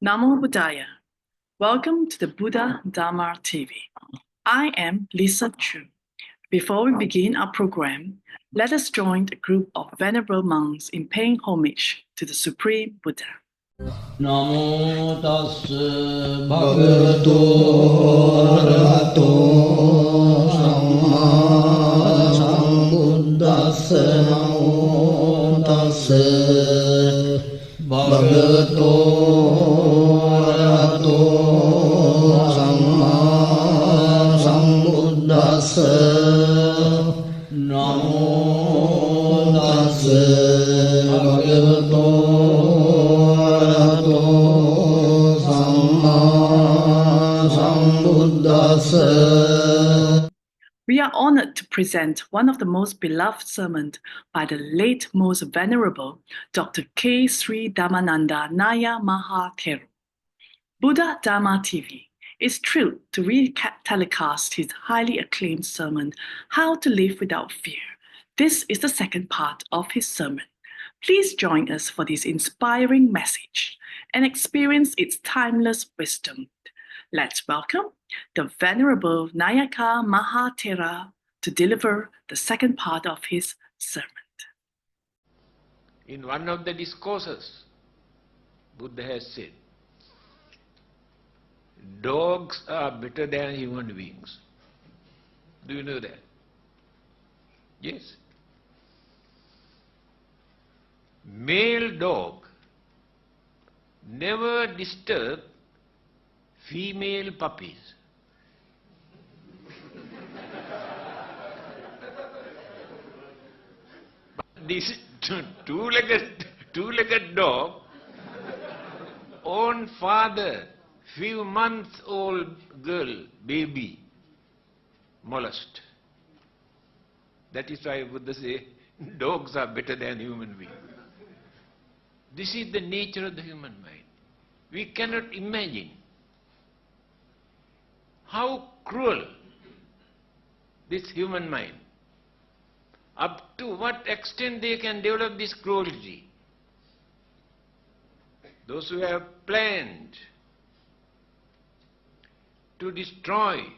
Namo Buddhaya. Welcome to the Buddha Dharma TV. I am Lisa Chu. Before we begin our program, let us join a group of venerable monks in paying homage to the Supreme Buddha. Namo tassa bhagavato arahato samma sambuddhassa. Namo tassa bhagavato arahato samma sambuddhassa. Namo tassa bhagavato We are honored to present one of the most beloved sermons by the late most venerable Dr. K. Sri Dhammananda Naya Mahathero. Buddha Dharma TV is thrilled to re-telecast his highly acclaimed sermon, How to Live Without Fear. This is the second part of his sermon. Please join us for this inspiring message and experience its timeless wisdom. Let's welcome the Venerable Nayaka Mahathera to deliver the second part of his sermon. In one of the discourses, Buddha has said, dogs are better than human beings. Do you know that? Yes. Male dog never disturb female puppies. But this two-legged dog, own father, few months old girl, baby, molest. That is why Buddha say, dogs are better than human beings. This is the nature of the human mind. We cannot imagine how cruel this human mind, up to what extent they can develop this cruelty. Those who have planned to destroy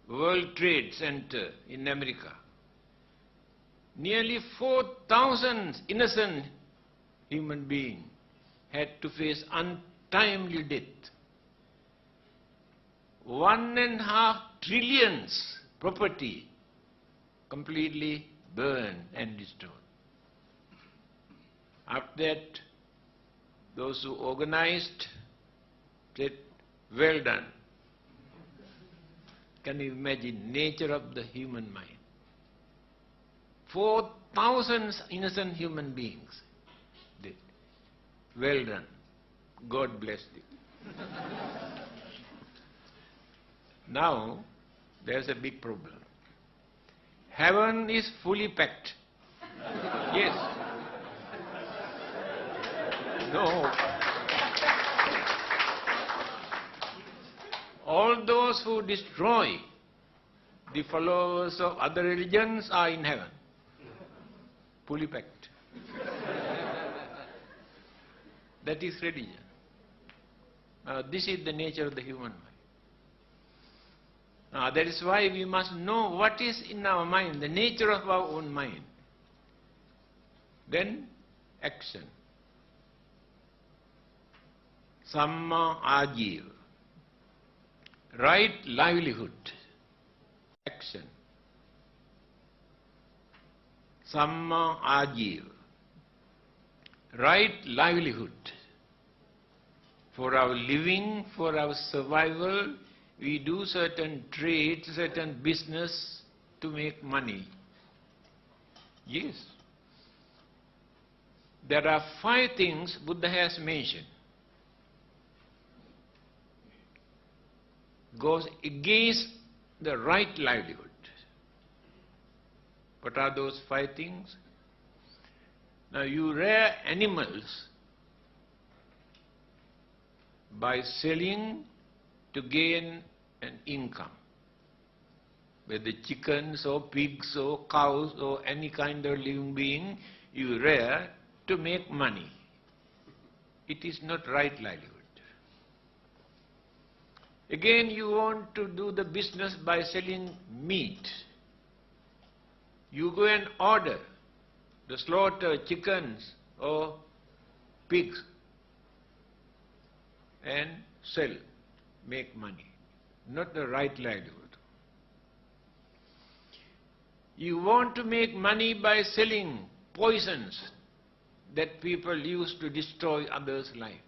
World Trade Center in America, nearly 4,000 innocent human beings had to face untimely death. 1.5 trillion property completely burned and destroyed. After that, those who organized said, well done. Can you imagine nature of the human mind? 4,000 innocent human beings did. Well done. God bless you. Now, there's a big problem. Heaven is fully packed. Yes. No. All those who destroy the followers of other religions are in heaven. Fully packed. That is religion. This is the nature of the human mind. That is why we must know what is in our mind, the nature of our own mind. Then, action. Samma ajiva. Right livelihood. Action. Samma ajiva. Right livelihood. For our living, for our survival, we do certain trade, certain business to make money. Yes. There are 5 things Buddha has mentioned. Goes against the right livelihood. What are those 5 things? Now you rear animals by selling to gain an income. Whether chickens or pigs or cows or any kind of living being you rear to make money. It is not right livelihood. Again, you want to do the business by selling meat. You go and order the slaughter chickens or pigs and sell, make money. Not the right livelihood. You want to make money by selling poisons that people use to destroy others' life.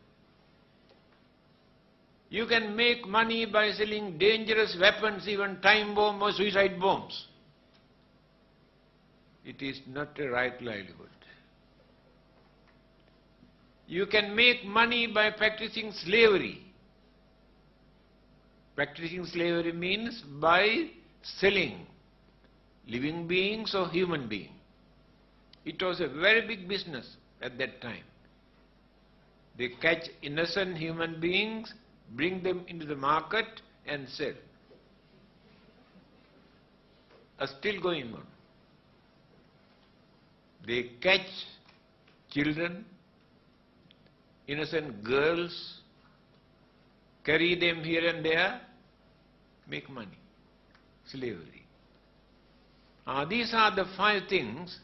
You can make money by selling dangerous weapons, even time bomb or suicide bombs. It is not a right livelihood. You can make money by practicing slavery. Practicing slavery means by selling living beings or human beings. It was a very big business at that time. They catch innocent human beings, bring them into the market and sell. Are still going on. They catch children, innocent girls, carry them here and there, make money. Slavery. These are the 5 things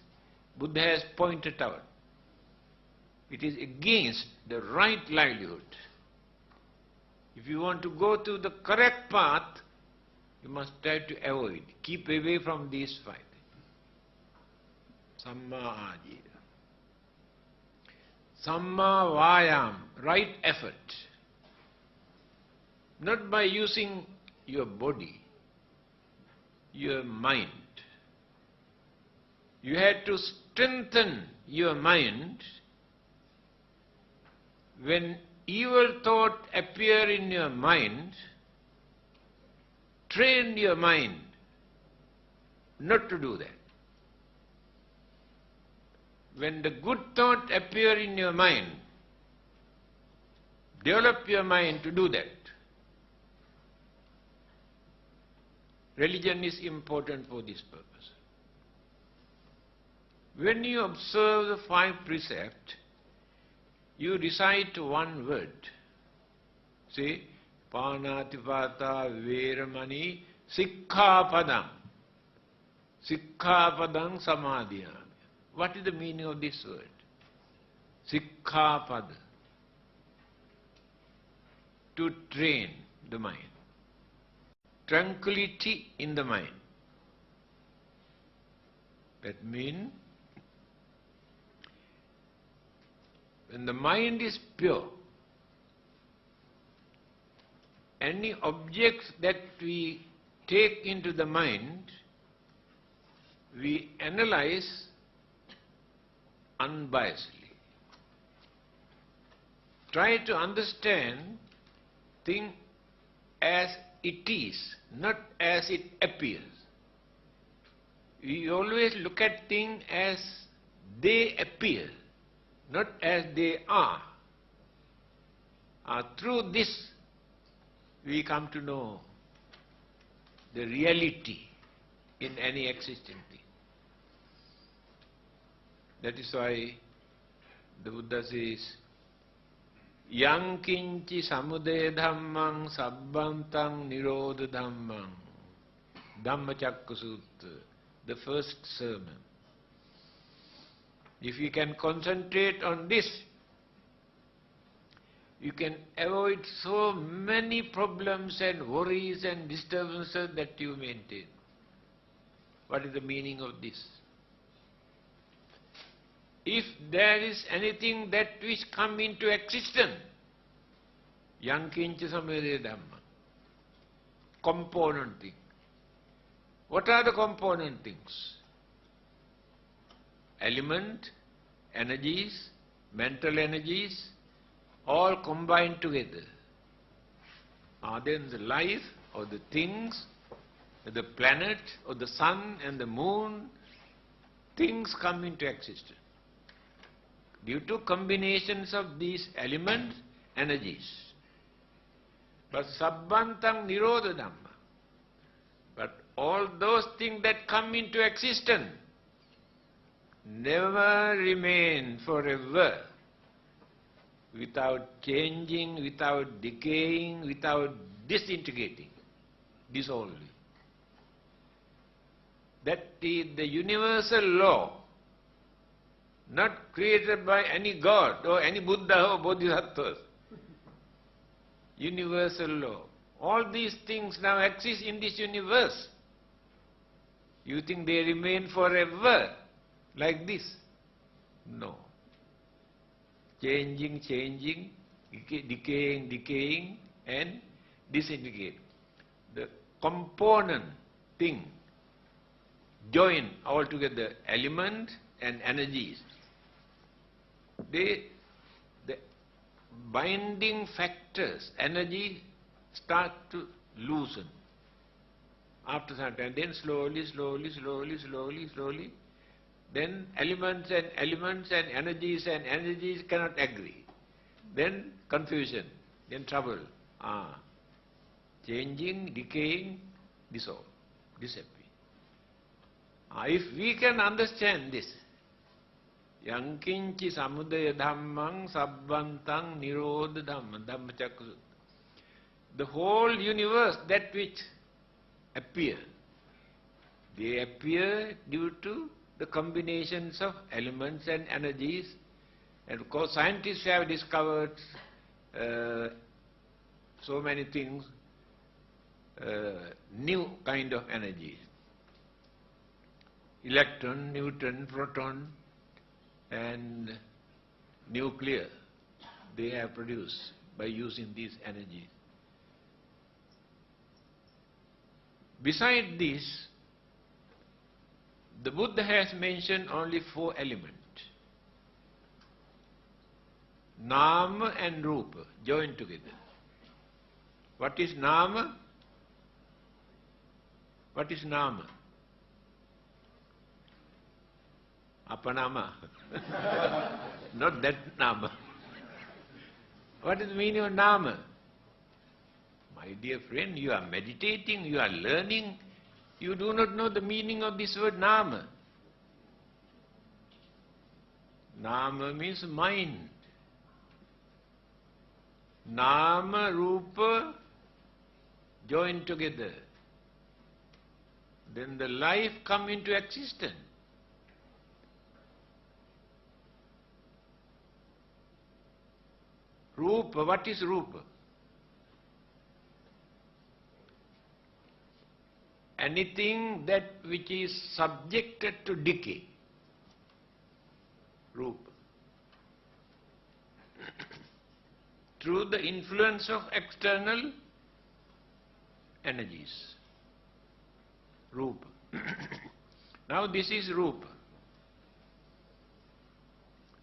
Buddha has pointed out. It is against the right livelihood. If you want to go to the correct path, you must try to avoid, keep away from these 5 things. Samma ajira. Samma vayam, right effort. Not by using your body, your mind. You had to strengthen your mind. When evil thought appear in your mind, train your mind not to do that. When the good thought appear in your mind, develop your mind to do that. Religion is important for this purpose. When you observe the 5 precepts, you recite one word. Say, Panatipata Veramani Sikkhapadam. Sikkhapadam Samadhiyami. What is the meaning of this word? Sikkhapada. To train the mind. Tranquility in the mind. That means, when the mind is pure, any objects that we take into the mind, we analyze unbiasedly. Try to understand things as it is, not as it appears. We always look at things as they appear, not as they are. Through this, we come to know the reality in any existing thing. That is why the Buddha says, Yang kinchi samudaya dhammang sabbantang nirodha dhammang. Dhammacakka Sutta, the first sermon. If you can concentrate on this, you can avoid so many problems and worries and disturbances that you maintain. What is the meaning of this? If there is anything that which come into existence, yang kincha samudaya dhamma, component thing. What are the component things? Element, energies, mental energies, all combined together. Then the life or the things, the planet or the sun and the moon, things come into existence. Due to combinations of these elements, energies. But sabbantang nirodha dhamma. But all those things that come into existence never remain forever, without changing, without decaying, without disintegrating, dissolving. That is the universal law, not created by any god or any Buddha or Bodhisattvas. Universal law. All these things now exist in this universe. You think they remain forever like this? No. Changing, changing, decaying, decaying, and disintegrating. The component thing join all together, elements and energies. The binding factors, energy start to loosen after some time. Then slowly, then elements and energies cannot agree. Then confusion, then trouble. Changing, decaying, dissolve, disappear. If we can understand this, Yankinchi samudaya dhammang sabbantang nirodha dhamma, Dhammacakka. The whole universe, that which appear, they appear due to the combinations of elements and energies. And of course scientists have discovered so many things, new kind of energies. Electron, neutron, proton and nuclear, they have produced by using these energies. Beside this, the Buddha has mentioned only 4 elements. Nama and Rupa joined together. What is Nama? What is Nama? Apanama. Not that Nama. What is the meaning of Nama? My dear friend, you are meditating, you are learning, you do not know the meaning of this word Nama. Nama means mind. Nama, Rupa joined together. Then the life come into existence. Rupa, what is Rupa? Anything that which is subjected to decay. Rupa. Through the influence of external energies. Rupa. Now this is Rupa.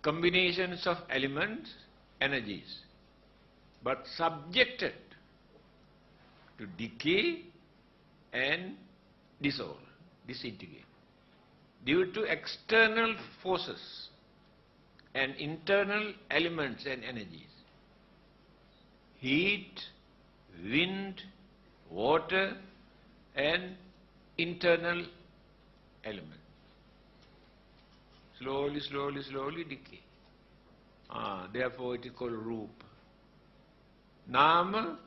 Combinations of elements, energies, but subjected to decay and dissolve, disintegrate, due to external forces and internal elements and energies. Heat, wind, water and internal elements. Slowly decay. Therefore it is called Rupa. Nama,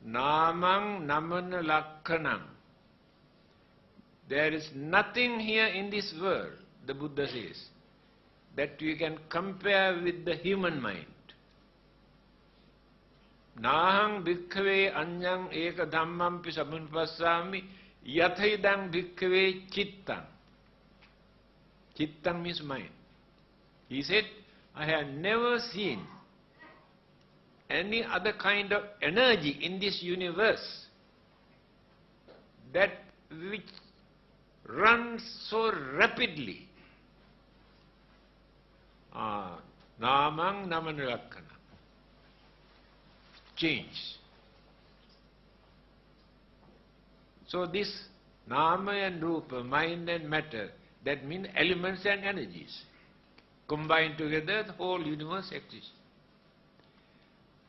Namang Namana Lakkanam. There is nothing here in this world, the Buddha says, that we can compare with the human mind. Nahang bhikkhave anyang eka dhammampi samunpassami yathaidang bhikkhave chittang. Chittang means mind. He said, I have never seen any other kind of energy in this universe that which runs so rapidly. Namang namanulakkana. Change. So this Nama and Rupa, mind and matter, that means elements and energies. Combined together, the whole universe exists.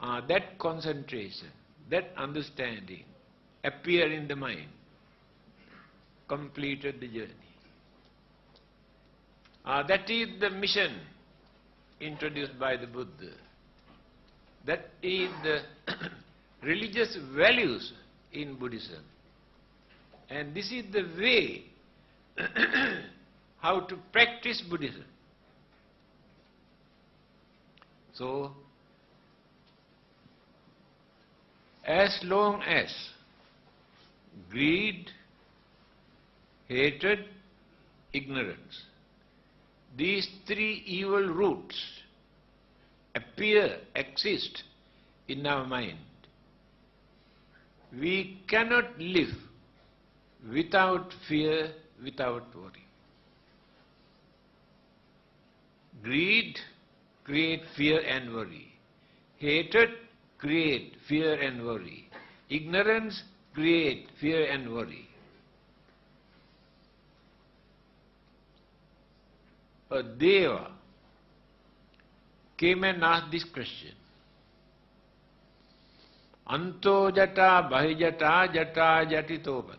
That concentration, that understanding appear in the mind, completed the journey. That is the mission introduced by the Buddha. That is the religious values in Buddhism. And this is the way how to practice Buddhism. So, as long as greed, hatred, ignorance, these three evil roots exist in our mind, we cannot live without fear, without worry. Greed creates fear and worry. Hatred creates fear and worry. Ignorance creates fear and worry. A Deva came and asked this question. Anto jata bahijata jata jatito pada.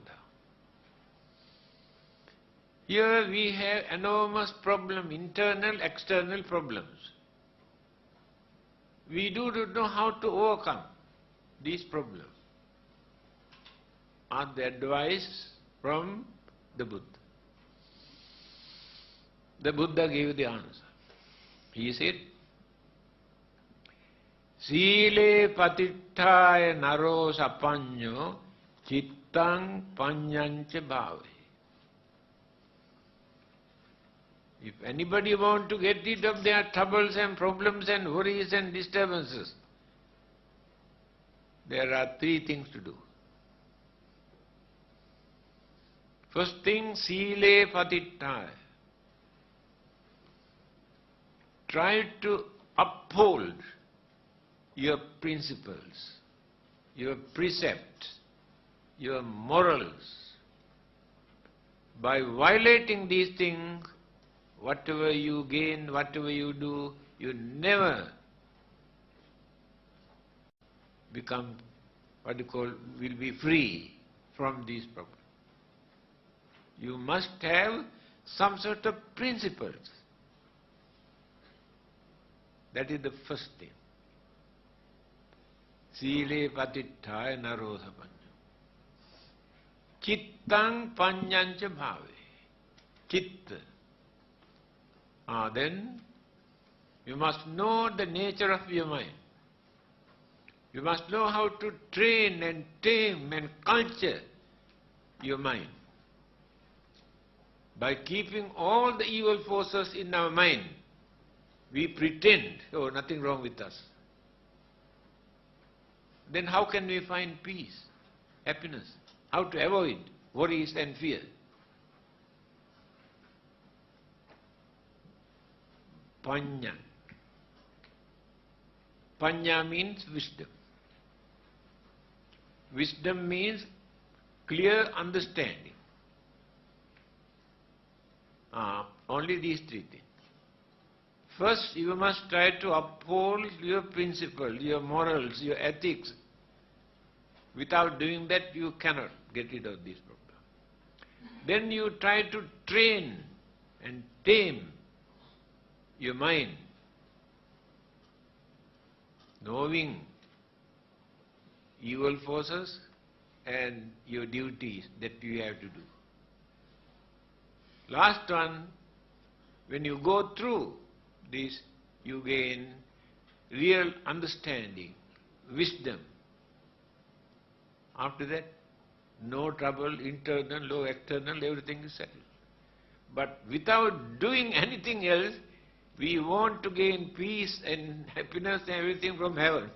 Here we have enormous problem, internal, external problems. We do not know how to overcome these problems. Ask the advice from the Buddha. The Buddha gave the answer. He said, Sile patittaya naro sapanyo chittang panyancha bhave. If anybody want to get rid of their troubles and problems and worries and disturbances, there are three things to do. First thing, sile patittaya. Try to uphold your principles, your precepts, your morals. By violating these things, whatever you gain, whatever you do, you never become, will be free from these problems. You must have some sort of principles. That is the first thing. Sile patittaya naro sapanyo. Chittang panyancha bhave. Chitta. Then you must know the nature of your mind. You must know how to train and tame and culture your mind. By keeping all the evil forces in our mind, we pretend, oh, nothing wrong with us. Then how can we find peace, happiness? How to avoid worries and fear? Panya. Panya means wisdom. Wisdom means clear understanding. Only these three things. First, you must try to uphold your principles, your morals, your ethics. Without doing that, you cannot get rid of this problem. Then you try to train and tame your mind, knowing evil forces and your duties that you have to do. Last one, when you go through this, you gain real understanding, wisdom. After that, no trouble, internal, no external, everything is settled. But without doing anything else, we want to gain peace and happiness and everything from heaven.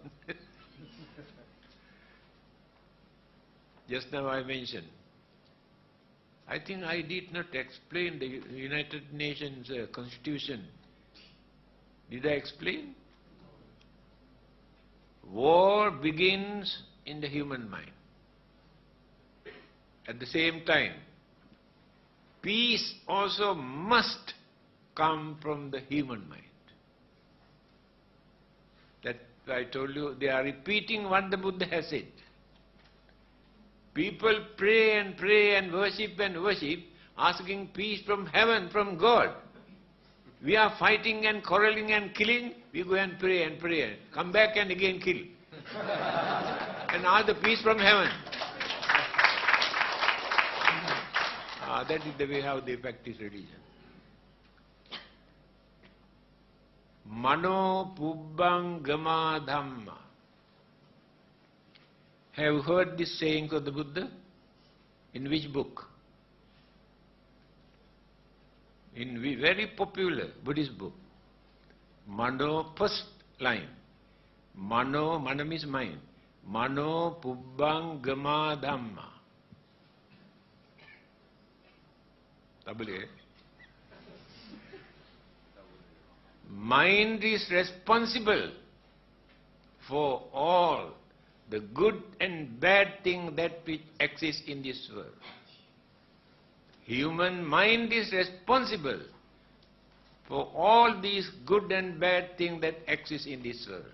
Just now I mentioned, I think I did not explain the United Nations Constitution. Did I explain? War begins in the human mind. At the same time, peace also must come from the human mind. That I told you, they are repeating what the Buddha has said. People pray and worship, asking peace from heaven, from God. We are fighting and quarreling and killing, we go and pray, come back and again kill. and ask the peace from heaven. That is the way how they practice religion. Mano pubbangama dhamma. Have you heard this saying of the Buddha? In which book? In very popular Buddhist book. Mano, first line. Mano means mind. Mano pubbangama dhamma. Double A. Mind is responsible for all the good and bad things that which exist in this world. Human mind is responsible for all these good and bad things that exist in this world.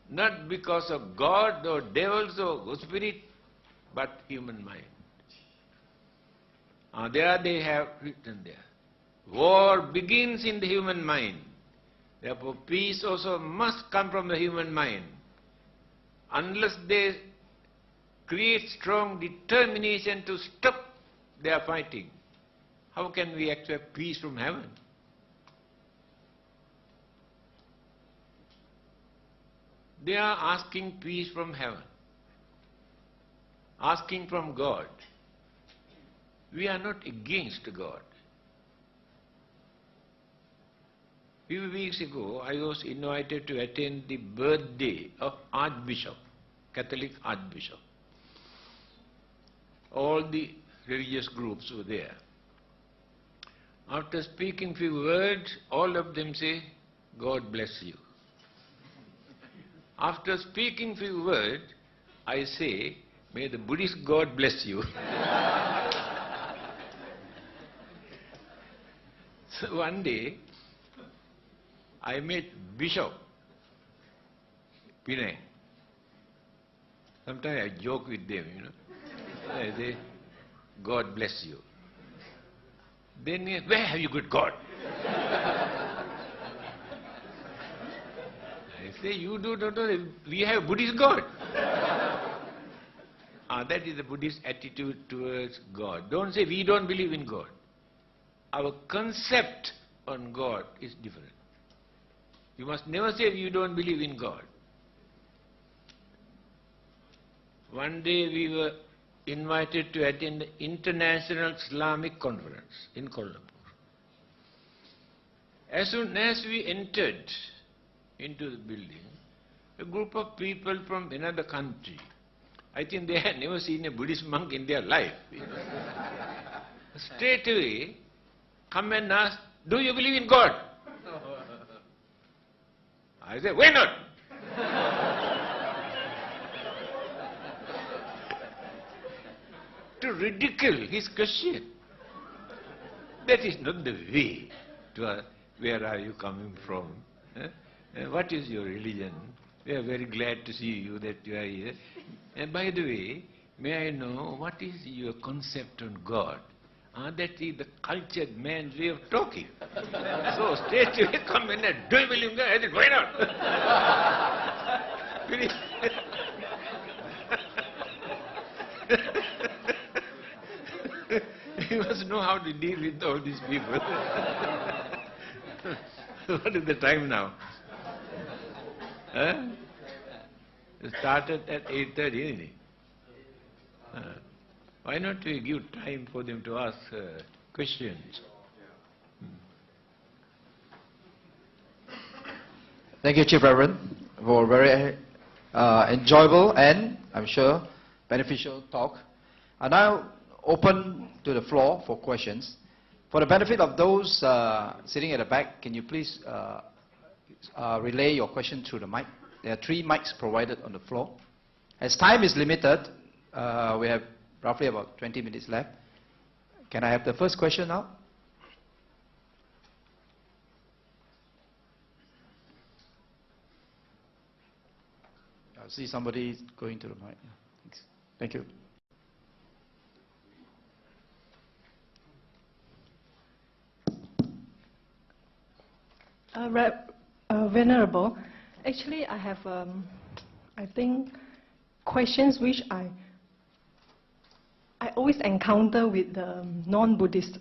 Not because of God or devils or spirit, but human mind. There they have written there. War begins in the human mind. Therefore, peace also must come from the human mind. Unless they create strong determination to stop their fighting, how can we expect peace from heaven? They are asking peace from heaven, asking from God. We are not against God. A few weeks ago, I was invited to attend the birthday of Archbishop, Catholic Archbishop. All the religious groups were there. After speaking few words, all of them say, God bless you. After speaking few words, I say, may the Buddhist God bless you. So one day, I met Bishop Pinay. Sometimes I joke with them, I say, God bless you. Then, where have you got God? I say, you do not know, we have Buddhist God. That is the Buddhist attitude towards God. Don't say we don't believe in God. Our concept on God is different. You must never say you don't believe in God. One day we were invited to attend the International Islamic Conference in Kuala Lumpur. As soon as we entered into the building, a group of people from another country, I think they had never seen a Buddhist monk in their life. Straight away, come and ask, do you believe in God? I said, why not? To ridicule his question. That is not the way to ask, where are you coming from? What is your religion? We are very glad to see you that you are here. And by the way, may I know what is your concept on God? That is the cultured man's way of talking. So straight away come in and do you believe in God? I said, why not? Finish. You must know how to deal with all these people. What is the time now? It started at 8:30, isn't it? Why not we give time for them to ask questions? Thank you, Chief Reverend, for a very enjoyable and, I'm sure, beneficial talk. I now open to the floor for questions. For the benefit of those sitting at the back, can you please relay your question through the mic? There are 3 mics provided on the floor. As time is limited, we have roughly about 20 minutes left. Can I have the first question now? I see somebody going to the mic. Thanks. Thank you. Venerable, actually I have, I think, questions which I always encounter with the non-Buddhists.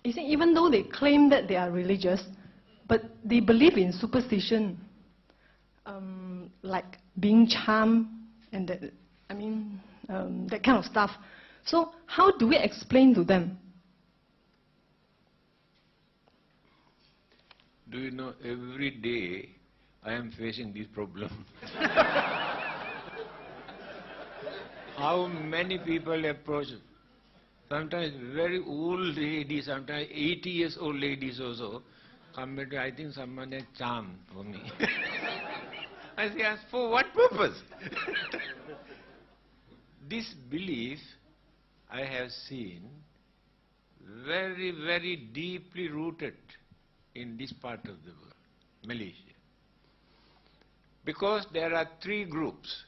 You see, even though they claim that they are religious, but they believe in superstition, like being charmed and that, that kind of stuff. So how do we explain to them? Do you know, every day I am facing this problem. How many people approach? Sometimes very old ladies, sometimes 80 years old ladies also come and I think someone has charm for me. I say, ask for what purpose? This belief I have seen very, very deeply rooted in this part of the world, Malaysia. Because there are three groups: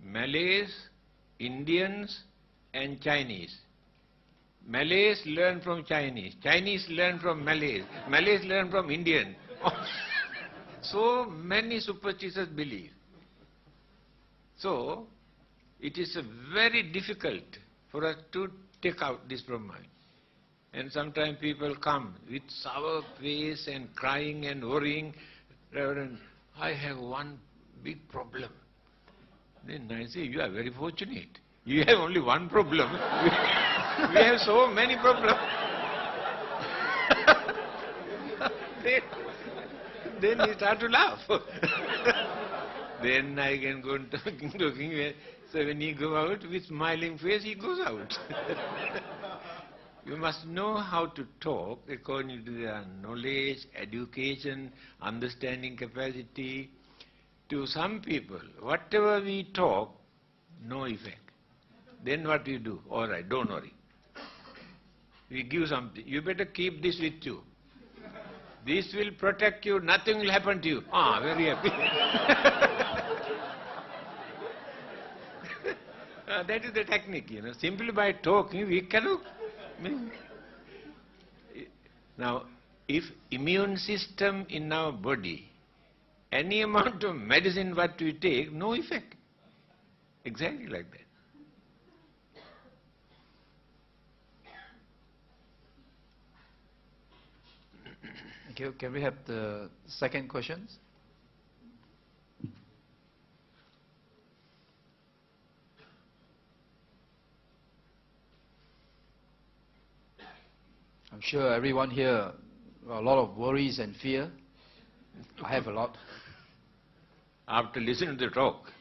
Malays, Indians and Chinese. Malays learn from Chinese, Chinese learn from Malays, Malays learn from Indians. So many superstitious beliefs. So it is very difficult for us to take out this from mind. And sometimes people come with sour face and crying and worrying. Reverend, I have one big problem. Then I say, you are very fortunate. You have only one problem. We have so many problems. Then he start to laugh. Then I can go on talking. So when he goes out with smiling face, he goes out. You must know how to talk according to their knowledge, education, understanding capacity. To some people, whatever we talk, no effect. Then what we do? All right, don't worry. We give something. You better keep this with you. This will protect you. Nothing will happen to you. Ah, very happy. That is the technique, you know. Simply by talking, we cannot. Now, if immune system in our body, any amount of medicine what we take, no effect. Exactly like that. Thank you. Can we have the second questions? I'm sure everyone here, a lot of worries and fear. I have a lot. After listening to the talk.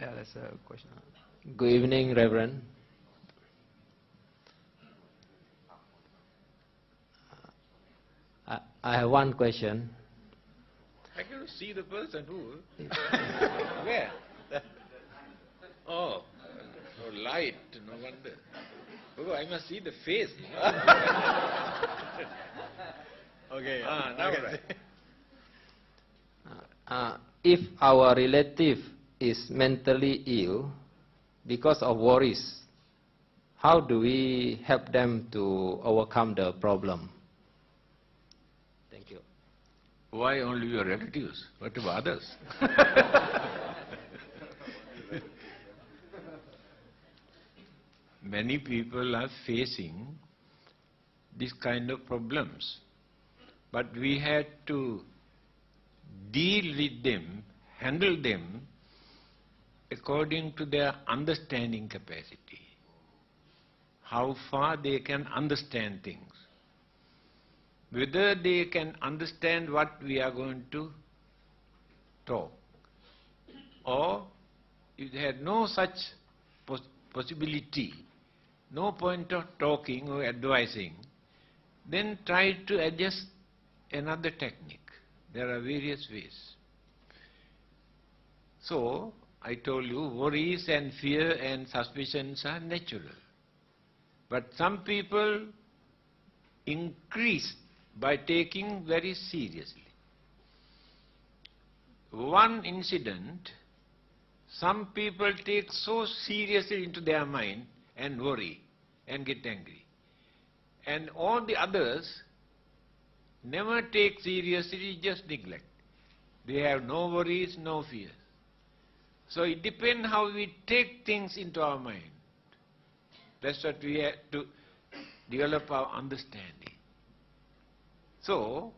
Yeah, that's a question. Good evening, Reverend. I have one question. I cannot see the person who. Where? Oh, light, no wonder. Oh, I must see the face. Okay. Now okay. right. If our relative is mentally ill because of worries, how do we help them to overcome the problem? Thank you. Why only your relatives? What about others? Many people are facing this kind of problems, but we had to deal with them, handle them according to their understanding capacity, how far they can understand things, whether they can understand what we are going to talk, or if they had no such possibility, no point of talking or advising, then try to adjust another technique. There are various ways. So, I told you, worries and fear and suspicions are natural. But some people increase by taking very seriously. One incident, some people take so seriously into their mind, and worry and get angry. And all the others never take seriously, just neglect. They have no worries, no fears. So it depends how we take things into our mind. That's what we have to develop our understanding. So,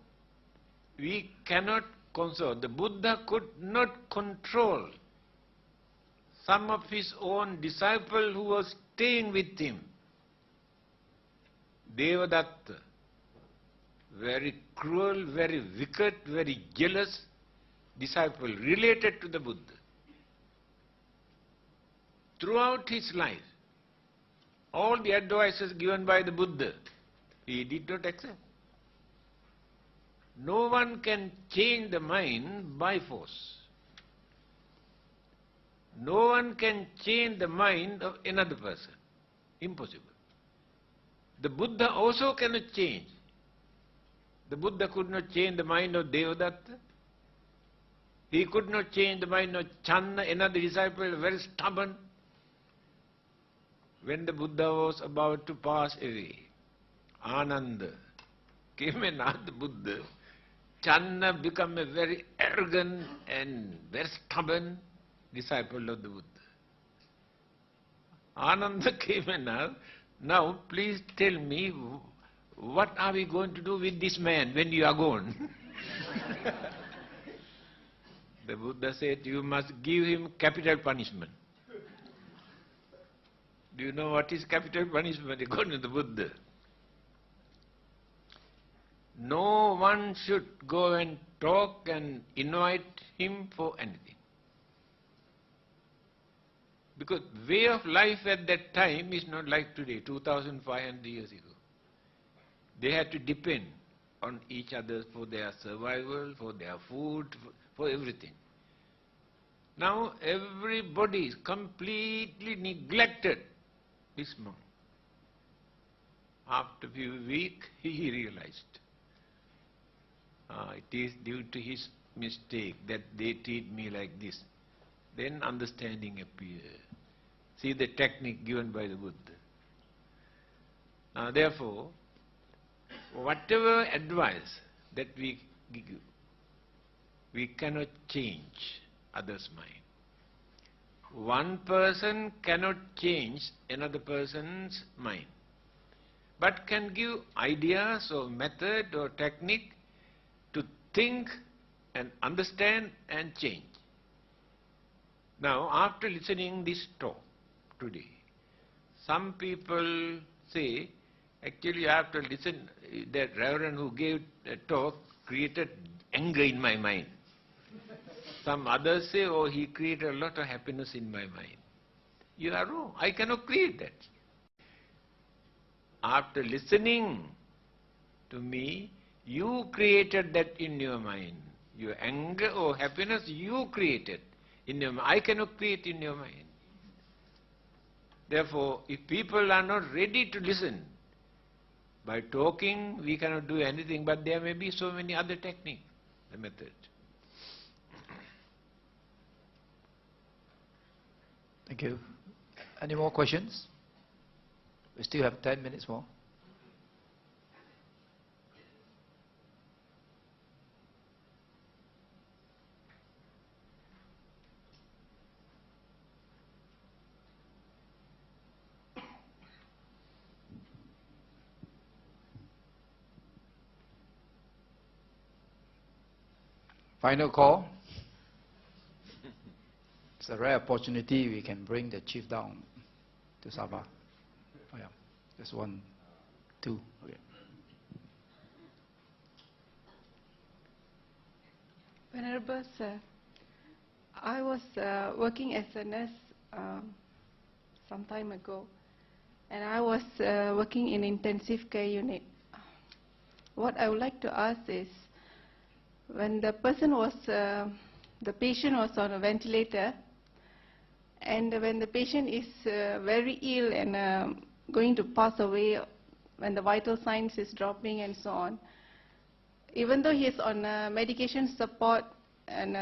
we cannot control. The Buddha could not control some of his own disciples who were staying with him. Devadatta, very cruel, very wicked, very jealous disciple related to the Buddha. Throughout his life, all the advices given by the Buddha, he did not accept. No one can change the mind by force. No one can change the mind of another person. Impossible. The Buddha also cannot change. The Buddha could not change the mind of Devadatta. He could not change the mind of Channa, another disciple, very stubborn. When the Buddha was about to pass away, Ananda came and asked the Buddha. Channa became a very arrogant and very stubborn disciple of the Buddha. Ananda came and asked, now please tell me, what are we going to do with this man when you are gone? The Buddha said, you must give him capital punishment. Do you know what is capital punishment according to the Buddha? No one should go and talk and invite him for anything. Because way of life at that time is not like today, 2,500 years ago. They had to depend on each other for their survival, for their food, for everything. Now everybody is completely neglected this monk. After a few weeks, he realized it is due to his mistake that they treat me like this. Then understanding appeared. See the technique given by the Buddha. Now therefore, whatever advice that we give, we cannot change others' mind. One person cannot change another person's mind, but can give ideas or method or technique to think and understand and change. Now, after listening this talk today, some people say, actually after listening, that Reverend who gave the talk created anger in my mind. Some others say, oh, he created a lot of happiness in my mind. You are wrong. I cannot create that. After listening to me, you created that in your mind. Your anger or happiness, you created in your mind. I cannot create in your mind. Therefore, if people are not ready to listen, by talking we cannot do anything, but there may be so many other techniques, the method. Thank you. Any more questions? We still have 10 minutes more. Final call. It's a rare opportunity we can bring the chief down to Sabah. Oh yeah, just 1, 2. Okay. Venerable Sir, I was working as a nurse some time ago, and I was working in intensive care unit. What I would like to ask is, when the person was, the patient was on a ventilator, and when the patient is very ill and going to pass away, when the vital signs is dropping and so on, even though he is on medication support and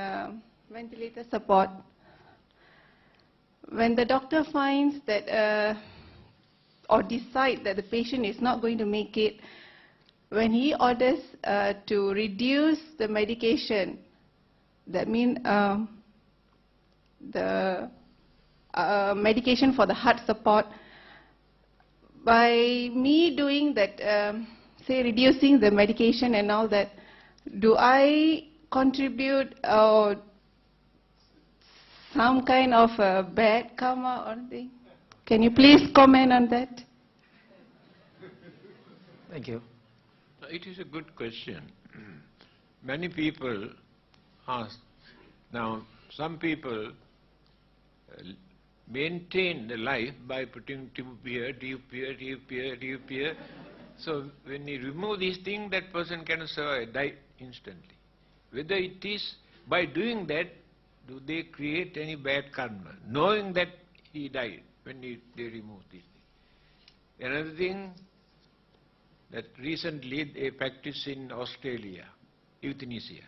ventilator support, when the doctor finds that or decide that the patient is not going to make it, when he orders to reduce the medication, that means the medication for the heart support, by me doing that, say reducing the medication and all that, do I contribute some kind of bad karma or anything? Can you please comment on that? Thank you. It is a good question. Many people ask. Now, some people maintain the life by putting tube here, tube here, tube here, tube here. So when you remove these things, that person can survive, die instantly. Whether it is by doing that, do they create any bad karma, knowing that he died when they remove these things? Another thing, that recently they practice in Australia, euthanasia.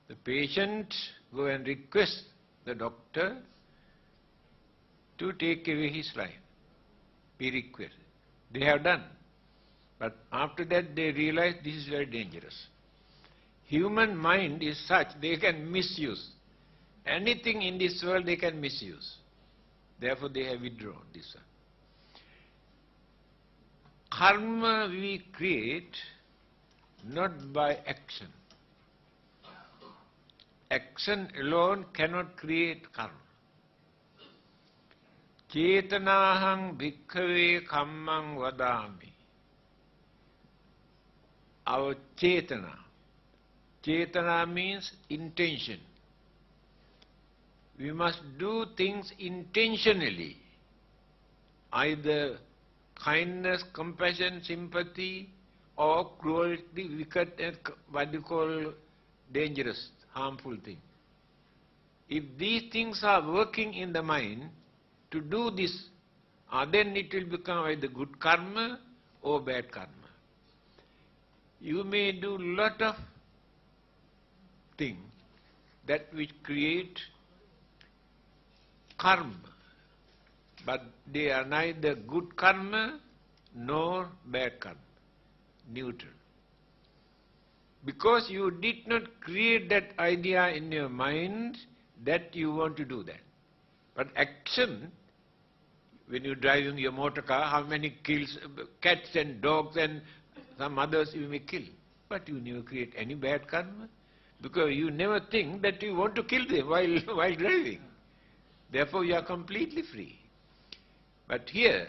The patient go and request the doctor to take away his life. He requests. They have done. But after that they realize this is very dangerous. Human mind is such, they can misuse. Anything in this world they can misuse. Therefore they have withdrawn this one. Karma we create not by action. Action alone cannot create karma. Chetanahang bhikkhave kammang vadami. Our chetana. Chetana means intention. We must do things intentionally. Either kindness, compassion, sympathy, or cruelty, wicked, and what you call dangerous, harmful thing. If these things are working in the mind to do this, then it will become either good karma or bad karma. You may do lot of things that which create karma, but they are neither good karma nor bad karma, neutral. Because you did not create that idea in your mind that you want to do that. But action, when you're driving your motor car, how many kills, cats and dogs and some others you may kill. But you never create any bad karma, because you never think that you want to kill them while driving. Therefore you are completely free. But here,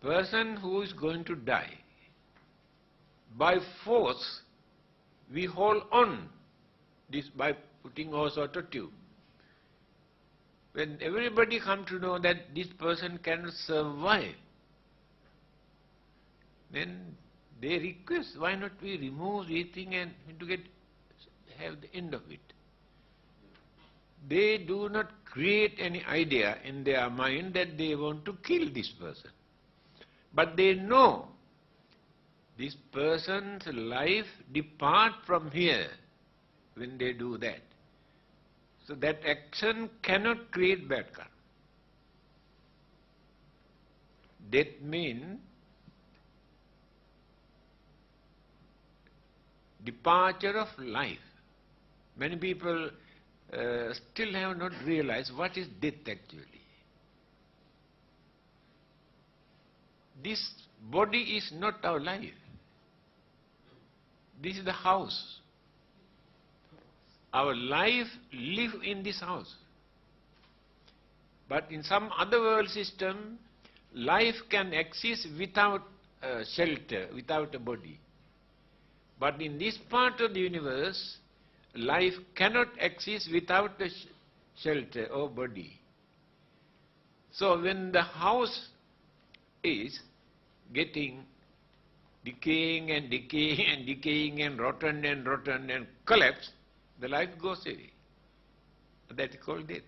person who is going to die, by force we hold on this by putting all sort of tube. When everybody comes to know that this person cannot survive, then they request, why not we remove this thing and to have the end of it. They do not create any idea in their mind that they want to kill this person. But they know this person's life depart from here when they do that. So that action cannot create bad karma. Death means departure of life. Many people still have not realized what is death actually. This body is not our life. This is the house. Our life lives in this house. But in some other world system, life can exist without shelter, without a body. But in this part of the universe, life cannot exist without a shelter or body. So when the house is getting decaying and decaying and decaying and rotten and collapse, the life goes away. That is called death.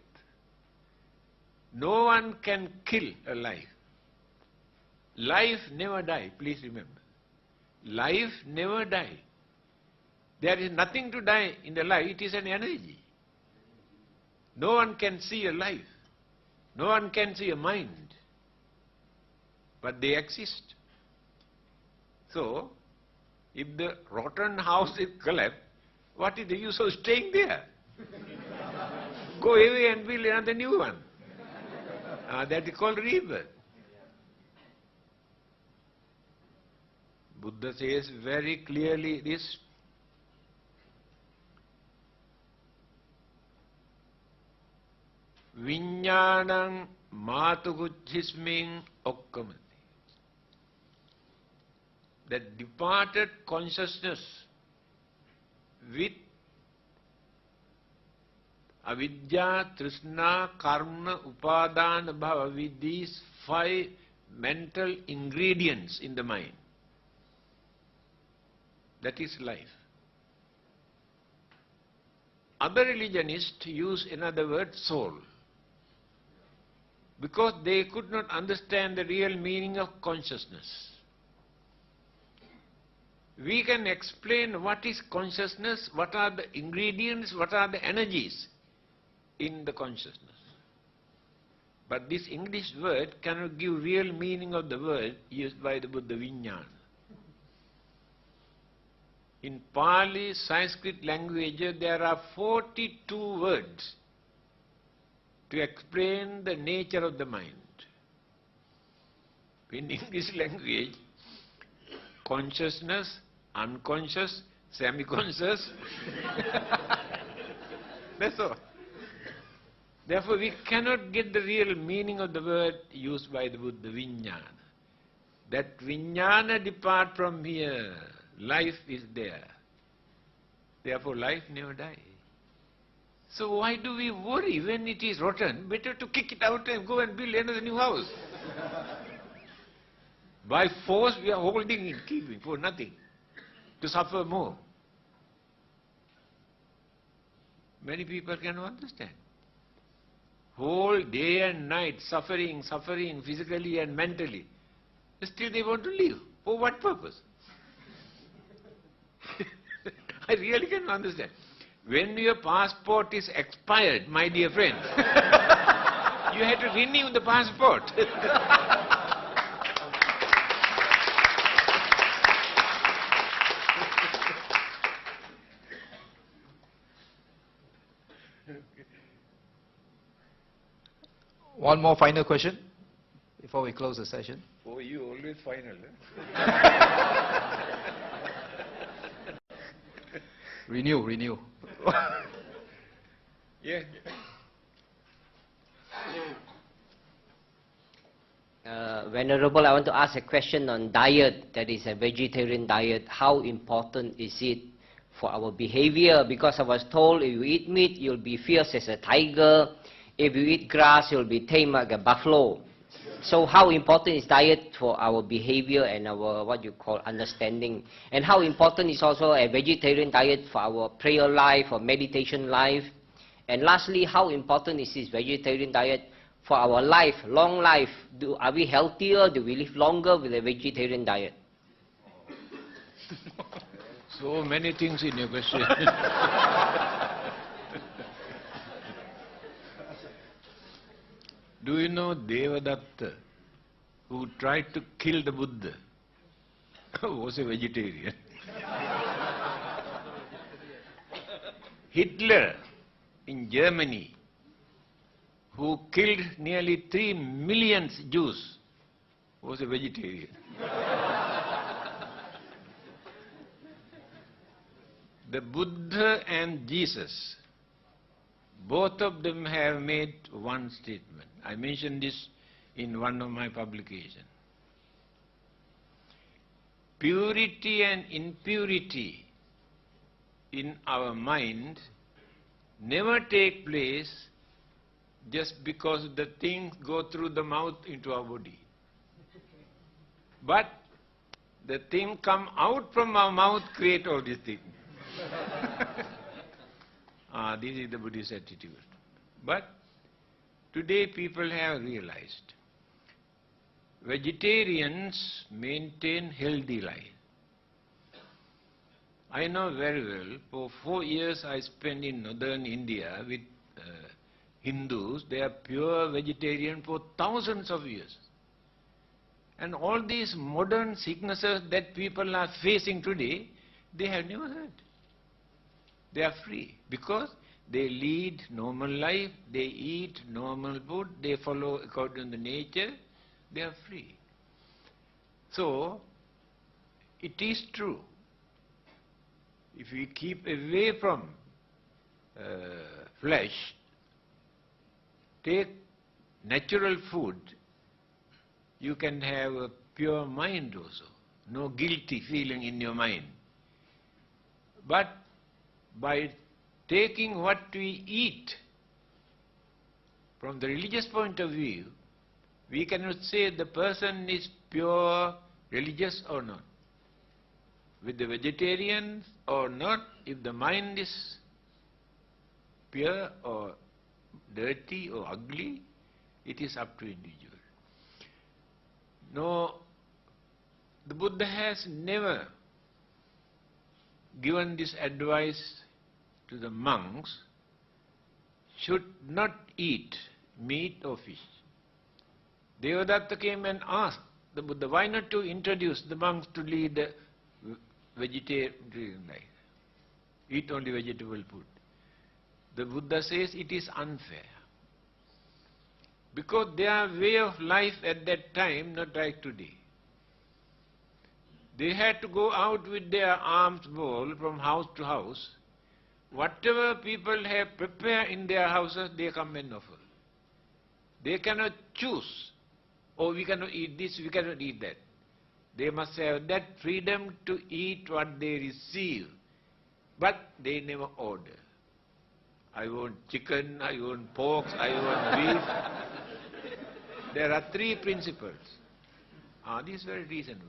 No one can kill a life. Life never dies, please remember. Life never dies. There is nothing to die in the life, it is an energy. No one can see a life. No one can see a mind, but they exist. So, if the rotten house is collapsed, what is the use of staying there? Go away and build another new one. That is called rebirth. Buddha says very clearly this. Viññānaṁ mātuguchismiṁ okkamati. That departed consciousness with avidya, trishna, karma, upadana, bhava, with these 5 mental ingredients in the mind. That is life. Other religionists use another word, soul, because they could not understand the real meaning of consciousness. We can explain what is consciousness, what are the ingredients, what are the energies in the consciousness. But this English word cannot give real meaning of the word used by the Buddha, Viññāna. In Pali, Sanskrit language, there are 42 words to explain the nature of the mind. In English language, consciousness, unconscious, semi-conscious, that's all. Therefore, we cannot get the real meaning of the word used by the Buddha, Viññāna. That Viññāna depart from here, life is there. Therefore, life never dies. So why do we worry when it is rotten? Better to kick it out and go and build another new house. By force we are holding it, keeping for nothing, to suffer more. Many people cannot understand. Whole day and night suffering, physically and mentally. Still they want to live. For what purpose? I really cannot understand. When your passport is expired, my dear friend, you have to renew the passport. One more final question before we close the session. Oh, you always final. Eh? Renew. Yeah. Venerable, I want to ask a question on diet, that is a vegetarian diet. How important is it for our behavior? Because I was told if you eat meat, you'll be fierce as a tiger. If you eat grass, you'll be tame like a buffalo. So how important is diet for our behavior and our, what you call, understanding? And how important is also a vegetarian diet for our prayer life or meditation life? And lastly, how important is this vegetarian diet for our life, long life? Are we healthier? Do we live longer with a vegetarian diet? So many things in your question. Do you know Devadatta, who tried to kill the Buddha, was a vegetarian? Hitler in Germany, who killed nearly 3 million Jews, was a vegetarian. The Buddha and Jesus, both of them have made one statement. I mentioned this in one of my publications. Purity and impurity in our mind never take place just because the things go through the mouth into our body. But the thing come out from our mouth create all these things. This is the Buddhist attitude. But today people have realized vegetarians maintain healthy life. I know very well, for 4 years I spent in northern India with Hindus, they are pure vegetarian for thousands of years. And all these modern sicknesses that people are facing today, they have never heard. They are free because they lead normal life, they eat normal food, they follow according to nature, they are free. So, it is true. If we keep away from flesh, take natural food, you can have a pure mind also, no guilty feeling in your mind. But by taking what we eat, from the religious point of view, we cannot say the person is pure religious or not. With the vegetarians or not, if the mind is pure or dirty or ugly, it is up to individual. No, the Buddha has never given this advice to the monks, should not eat meat or fish. Devadatta came and asked the Buddha, why not to introduce the monks to lead a vegetarian life, eat only vegetable food. The Buddha says it is unfair. Because their way of life at that time, not like today. They had to go out with their alms bowl from house to house. Whatever people have prepared in their houses, they come and offer. They cannot choose, oh, we cannot eat this, we cannot eat that. They must have that freedom to eat what they receive. But they never order. I want chicken, I want pork, I want beef. There are three principles. This is very reasonable.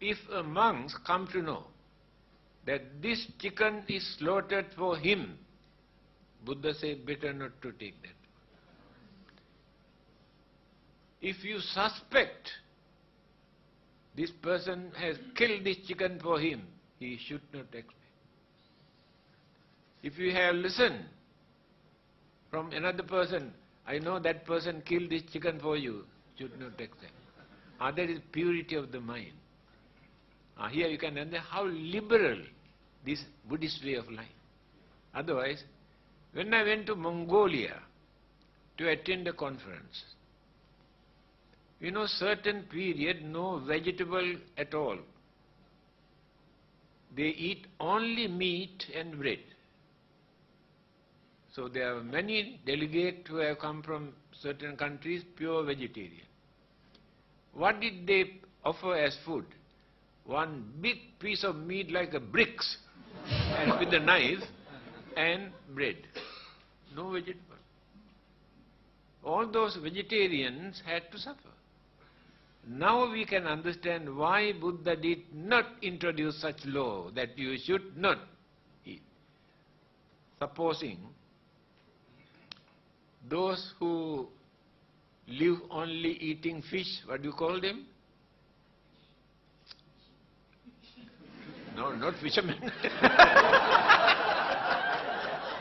If a monk comes to know that this chicken is slaughtered for him, Buddha said better not to take that. If you suspect this person has killed this chicken for him, he should not expect. If you have listened from another person, I know that person killed this chicken for you, should not accept. That is purity of the mind. Here you can understand how liberal this Buddhist way of life. Otherwise, when I went to Mongolia to attend a conference, certain period, no vegetable at all. They eat only meat and bread. So there are many delegates who have come from certain countries, pure vegetarian. What did they offer as food? One big piece of meat like a bricks and with a knife and bread. No vegetable. All those vegetarians had to suffer. Now we can understand why Buddha did not introduce such law that you should not eat. Supposing those who live only eating fish, what do you call them? No, not fishermen.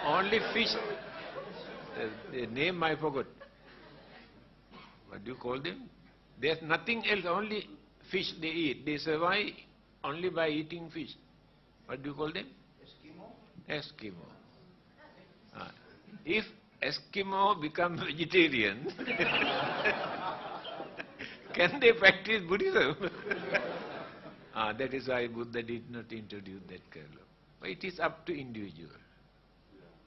Only fish. The name I forgot. What do you call them? There's nothing else, only fish they eat. They survive only by eating fish. What do you call them? Eskimo. If Eskimo become vegetarian, can they practice Buddhism? That is why Buddha did not introduce that kind of. But it is up to individual.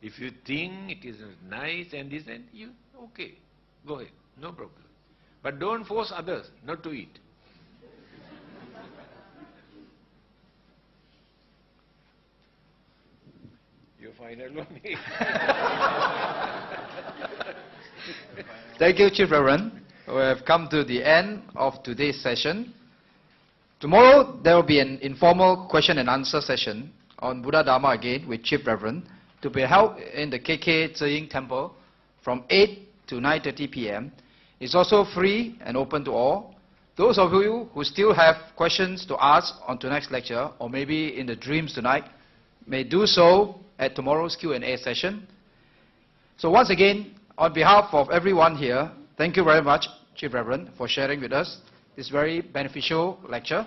If you think it is nice and this and you, okay, go ahead, no problem. But don't force others not to eat. Your final one. Thank you, Chief Reverend. We have come to the end of today's session. Tomorrow there will be an informal question and answer session on Buddha Dharma again with Chief Reverend to be held in the KK Zheying Temple from 8 to 9:30 p.m. It's also free and open to all. Those of you who still have questions to ask on tonight's lecture, or maybe in the dreams tonight, may do so at tomorrow's Q&A session. So once again, on behalf of everyone here, thank you very much, Chief Reverend, for sharing with us this very beneficial lecture.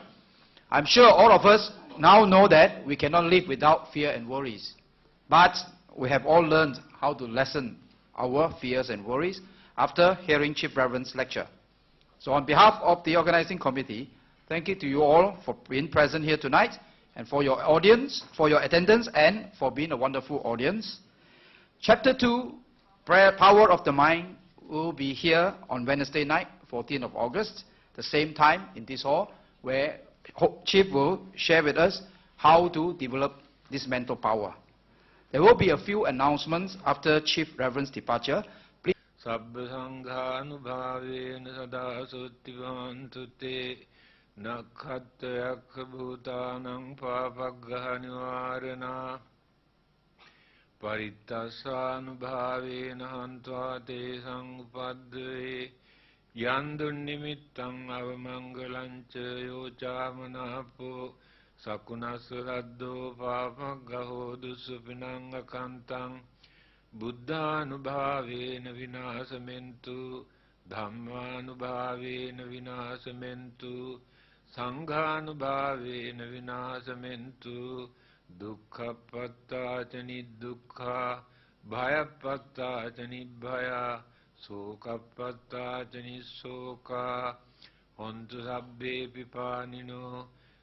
I'm sure all of us now know that we cannot live without fear and worries. But we have all learned how to lessen our fears and worries after hearing Chief Reverend's lecture. So on behalf of the organizing committee, thank you to you all for being present here tonight, and for your audience, for your attendance, and for being a wonderful audience. Chapter 2, Prayer Power of the Mind, will be here on Wednesday night, 14th of August, the same time in this hall, where Chief will share with us how to develop this mental power. There will be a few announcements after Chief Reverend's departure. Please. Sabba sanghanubhavena sada suttivantu te nakhattayakha bhutanang papaggaha nivarana parittassanubhavena hantva te sangupadve yandun nimittang avamangalancha yochamanapo sakunasraddo papaggaho dusupinang akantang Buddhanubhavena vinasamentu, Dhammanubhavena vinasamentu, Sanghanubhavena vinasamentu, Dukkhapatta ca niddukha, Bhayapatta ca nibbhaya, Sokapatta ca nissoka, Hontu sabbe pipanino,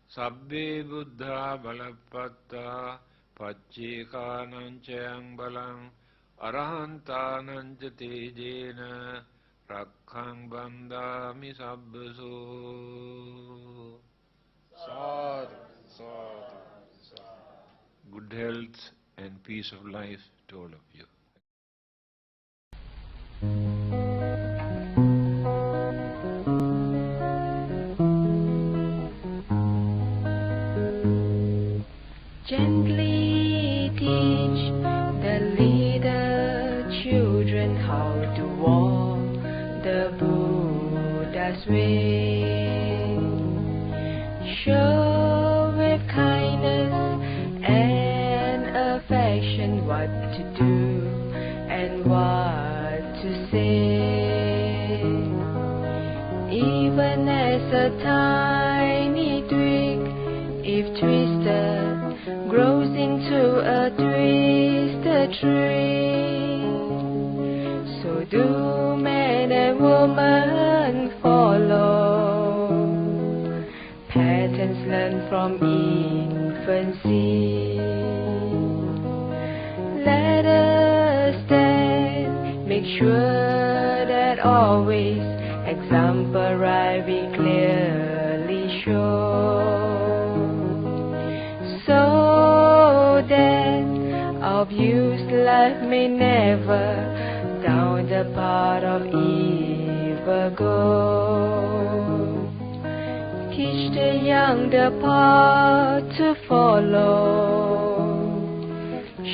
Sabbe buddha balapatta, Paccekānaṁ cayang balang, Arahantānaṁ ca tejena, Rakkhaṁ bandhāmi sabbaso. Sadhu, sadhu, sadhu. Good health and peace of life to all of you. Gently teach the little children how to walk the Buddha's way. Show with kindness and affection what to do and what to say. Even as a tiny twig, if twisted, grows into a twisted tree. So do man and woman follow patterns learned from infancy. Let us then make sure that always exemplary we clearly show, so that of use life may never down the path of evil go. Teach the young the path to follow,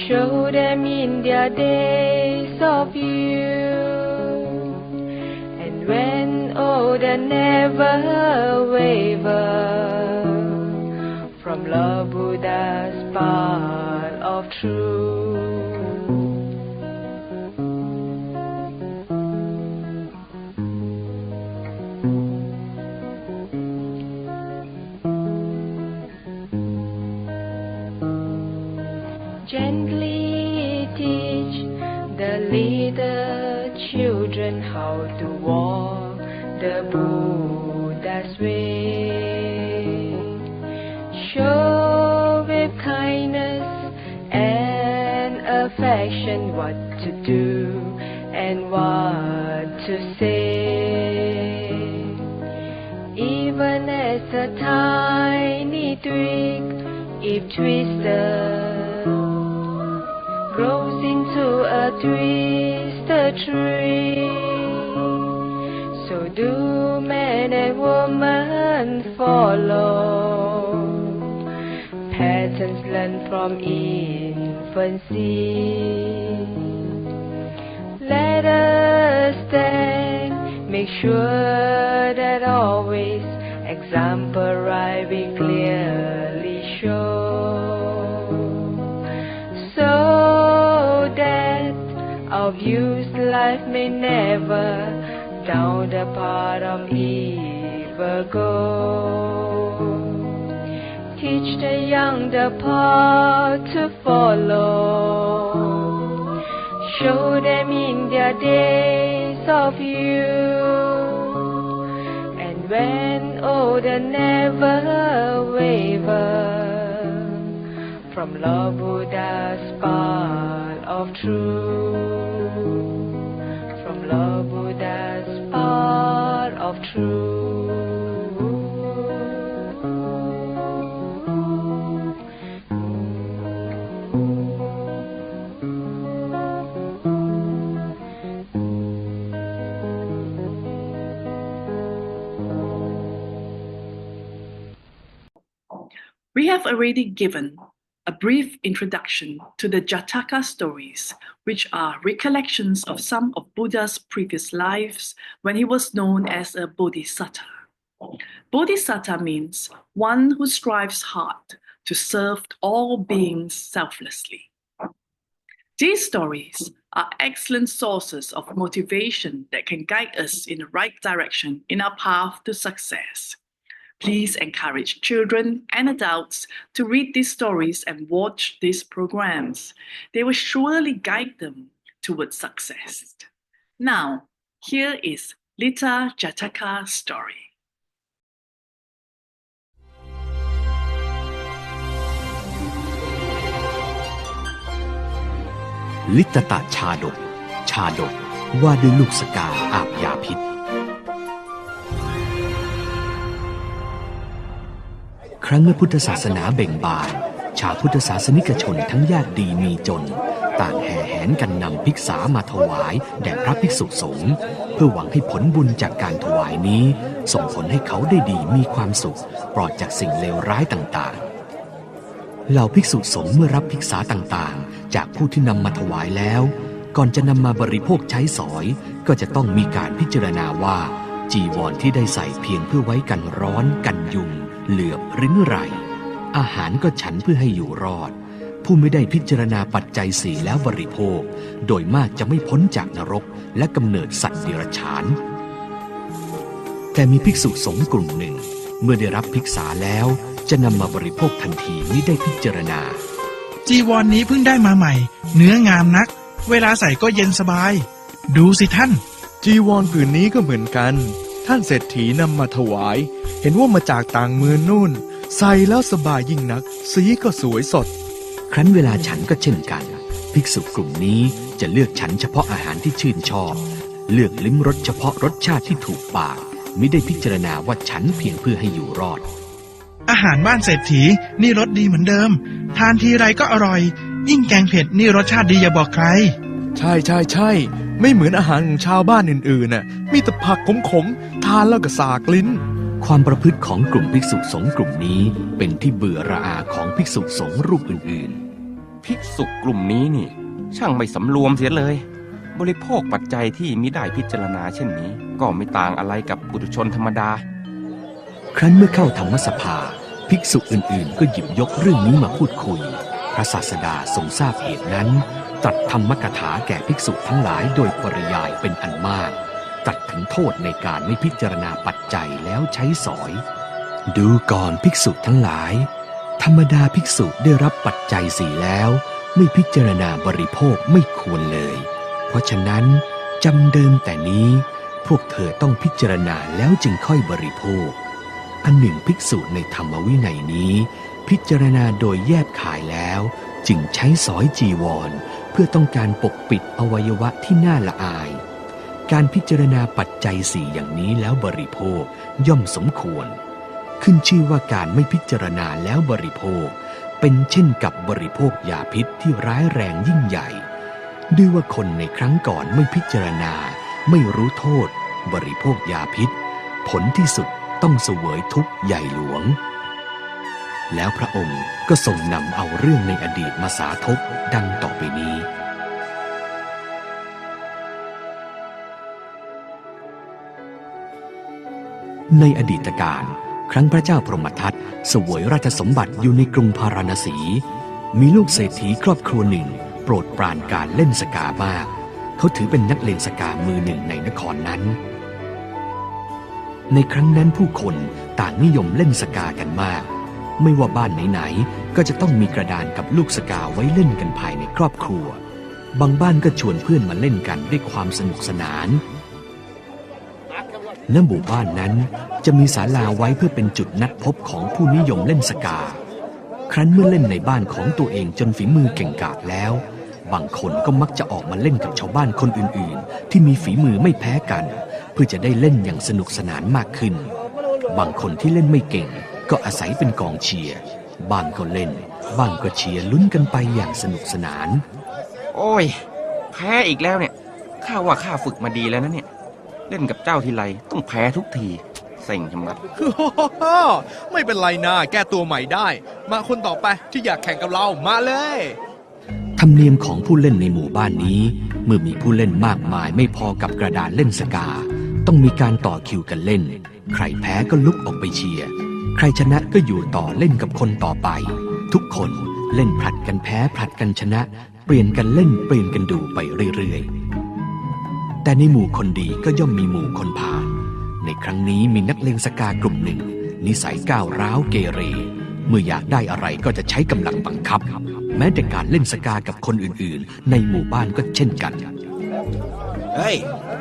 show them in their days of youth, and when old and never waver from Lord Buddha's path of truth. Gently teach the little children how to walk the Buddha's way. Show with kindness and affection what to do and what to say. Even as a tiny twig, if twisted, grows into a twisted tree. So do man and woman follow patterns learned from infancy. Let us then make sure that always exemplary we clearly show, so that of use, life may never down the path of evil go. Teach the young the path to follow. Show them in their days of youth. And when older, never waver from Lord Buddha's path of truth. From Lord Buddha's path of truth. We have already given a brief introduction to the Jataka stories, which are recollections of some of Buddha's previous lives when he was known as a Bodhisattva. Bodhisattva means one who strives hard to serve all beings selflessly. These stories are excellent sources of motivation that can guide us in the right direction in our path to success. Please encourage children and adults to read these stories and watch these programs. They will surely guide them towards success. Now, here is Lita Jataka's story. ลิตตะชาดกว่าด้วยลูกสกาอาบยาพิษครั้งเมื่อพุทธศาสนาเบ่งบานชาวพุทธศาสนิกชนทั้งยากดีมีจนต่างแห่แหนกันนำภิกษามาถวายแด่พระภิกษุสงฆ์เพื่อหวังให้ผลบุญจากการถวายนี้ส่งผลให้เขาได้ดีมีความสุขปลอดจากสิ่งเลวร้ายต่างๆเหล่าภิกษุสงฆ์เมื่อรับภิกษาต่างๆจากผู้ที่นำมาถวายแล้วก่อนจะนำมาบริโภคใช้สอยก็จะต้องมีการพิจารณาว่าจีวรที่ได้ใส่เพียงเพื่อไว้กันร้อนกันยุงเหลือบหรือไรอาหารก็ฉันเพื่อให้อยู่รอดผู้ไม่ได้พิจารณาปัจจัยสี่แล้วบริโภคโดยมากจะไม่พ้นจากนรกและกำเนิดสัตว์เดรัจฉานแต่มีภิกษุสงฆ์กลุ่มหนึ่งเมื่อได้รับภิกษาแล้วจะนำมาบริโภคทันทีไม่ได้พิจารณาจีวรนี้เพิ่งได้มาใหม่เนื้องามนักเวลาใส่ก็เย็นสบายดูสิท่านจีวรผืนนี้ก็เหมือนกันท่านเศรษฐีนำมาถวายเห็นว่ามาจากต่างเมืองนู่นใส่แล้วสบายยิ่งนักสีก็สวยสดครั้นเวลาฉันก็เช่นกันภิกษุกลุ่มนี้จะเลือกฉันเฉพาะอาหารที่ชื่นชอบเลือกลิ้มรสเฉพาะรสชาติที่ถูกปากมิได้พิจารณาว่าฉันเพียงเพื่อให้อยู่รอดอาหารบ้านเศรษฐีนี่รสดีเหมือนเดิมทานทีไรก็อร่อยยิ่งแกงเผ็ดนี่รสชาติดีอย่าบอกใครใช่ไม่เหมือนอาหารของชาวบ้านอื่นๆน่ะมีแต่ผักขมๆทานแล้วก็สากลิ้นความประพฤติของกลุ่มภิกษุสงฆ์กลุ่มนี้เป็นที่เบื่อระอาของภิกษุสงฆ์รูปอื่นๆภิกษุกลุ่มนี้นี่ช่างไม่สำรวมเสียเลยบริโภคปัจจัยที่มิได้พิจารณาเช่นนี้ก็ไม่ต่างอะไรกับปุถุชนธรรมดาครั้นเมื่อเข้าธรรมสภาภิกษุอื่นๆก็หยิบยกเรื่องนี้มาพูดคุยพระศาสดาทรงทราบเหตุนั้นตรัสธรรมกถาแก่ภิกษุทั้งหลายโดยปริยายเป็นอันมากตรัสถึงโทษในการไม่พิจารณาปัจจัยแล้วใช้สอยดูก่อนภิกษุทั้งหลายธรรมดาภิกษุได้รับปัจจัยสี่แล้วไม่พิจารณาบริโภคไม่ควรเลยเพราะฉะนั้นจำเดิมแต่นี้พวกเธอต้องพิจารณาแล้วจึงค่อยบริโภคอันหนึ่งภิกษุในธรรมวินัยนี้พิจารณาโดยแยบขายแล้วจึงใช้สอยจีวรเพื่อต้องการปกปิดอวัยวะที่น่าละอายการพิจารณาปัจจัยสี่อย่างนี้แล้วบริโภคย่อมสมควรขึ้นชื่อว่าการไม่พิจารณาแล้วบริโภคเป็นเช่นกับบริโภคยาพิษที่ร้ายแรงยิ่งใหญ่ด้วยว่าคนในครั้งก่อนไม่พิจารณาไม่รู้โทษบริโภคยาพิษผลที่สุดต้องเสวยทุกข์ใหญ่หลวงแล้วพระองค์ก็ทรงนำเอาเรื่องในอดีตมาสาธบดังต่อไปนี้ในอดีตการครั้งพระเจ้าพรหมทัตเสวยราชสมบัติอยู่ในกรุงพาราณสีมีลูกเศรษฐีครอบครัวหนึ่งโปรดปรานการเล่นสกามาก เขาถือเป็นนักเลงสกามือหนึ่งในนครนั้นในครั้งนั้นผู้คนต่างนิยมเล่นสกากันมากไม่ว่าบ้านไหนๆก็จะต้องมีกระดานกับลูกสกาไว้เล่นกันภายในครอบครัวบางบ้านก็ชวนเพื่อนมาเล่นกันด้วยความสนุกสนานณ หมู่บ้านนั้นจะมีศาลาไว้เพื่อเป็นจุดนัดพบของผู้นิยมเล่นสกาครั้นเมื่อเล่นในบ้านของตัวเองจนฝีมือเก่งกาจแล้วบางคนก็มักจะออกมาเล่นกับชาวบ้านคนอื่นๆที่มีฝีมือไม่แพ้กันเพื่อจะได้เล่นอย่างสนุกสนานมากขึ้นบางคนที่เล่นไม่เก่งก็อาศัยเป็นกองเชียร์บ้างก็เล่นบ้างก็เชียร์ลุ้นกันไปอย่างสนุกสนานโอ้ยแพ้อีกแล้วเนี่ยข้าว่าข้าฝึกมาดีแล้วนะเนี่ยเล่นกับเจ้าทีไรต้องแพ้ทุกทีเซ็งชะมัด ไม่เป็นไรนะแก้ตัวใหม่ได้มาคนต่อไปที่อยากแข่งกับเรามาเลยธรรมเนียมของผู้เล่นในหมู่บ้านนี้เมื่อมีผู้เล่นมากมายไม่พอกับกระดานเล่นสกาต้องมีการต่อคิวกันเล่นใครแพ้ก็ลุกออกไปเชียร์ใครชนะก็อยู่ต่อเล่นกับคนต่อไปทุกคนเล่นผลัดกันแพ้ผลัดกันชนะเปลี่ยนกันเล่นเปลี่ยนกันดูไปเรื่อยๆแต่ในหมู่คนดีก็ย่อมมีหมู่คนพาลในครั้งนี้มีนักเลงสกากลุ่มหนึ่งนิสัยก้าวร้าวเกเรเมื่ออยากได้อะไรก็จะใช้กำลังบังคับแม้แต่การเล่นสกากับคนอื่นๆในหมู่บ้านก็เช่นกันเฮ้ย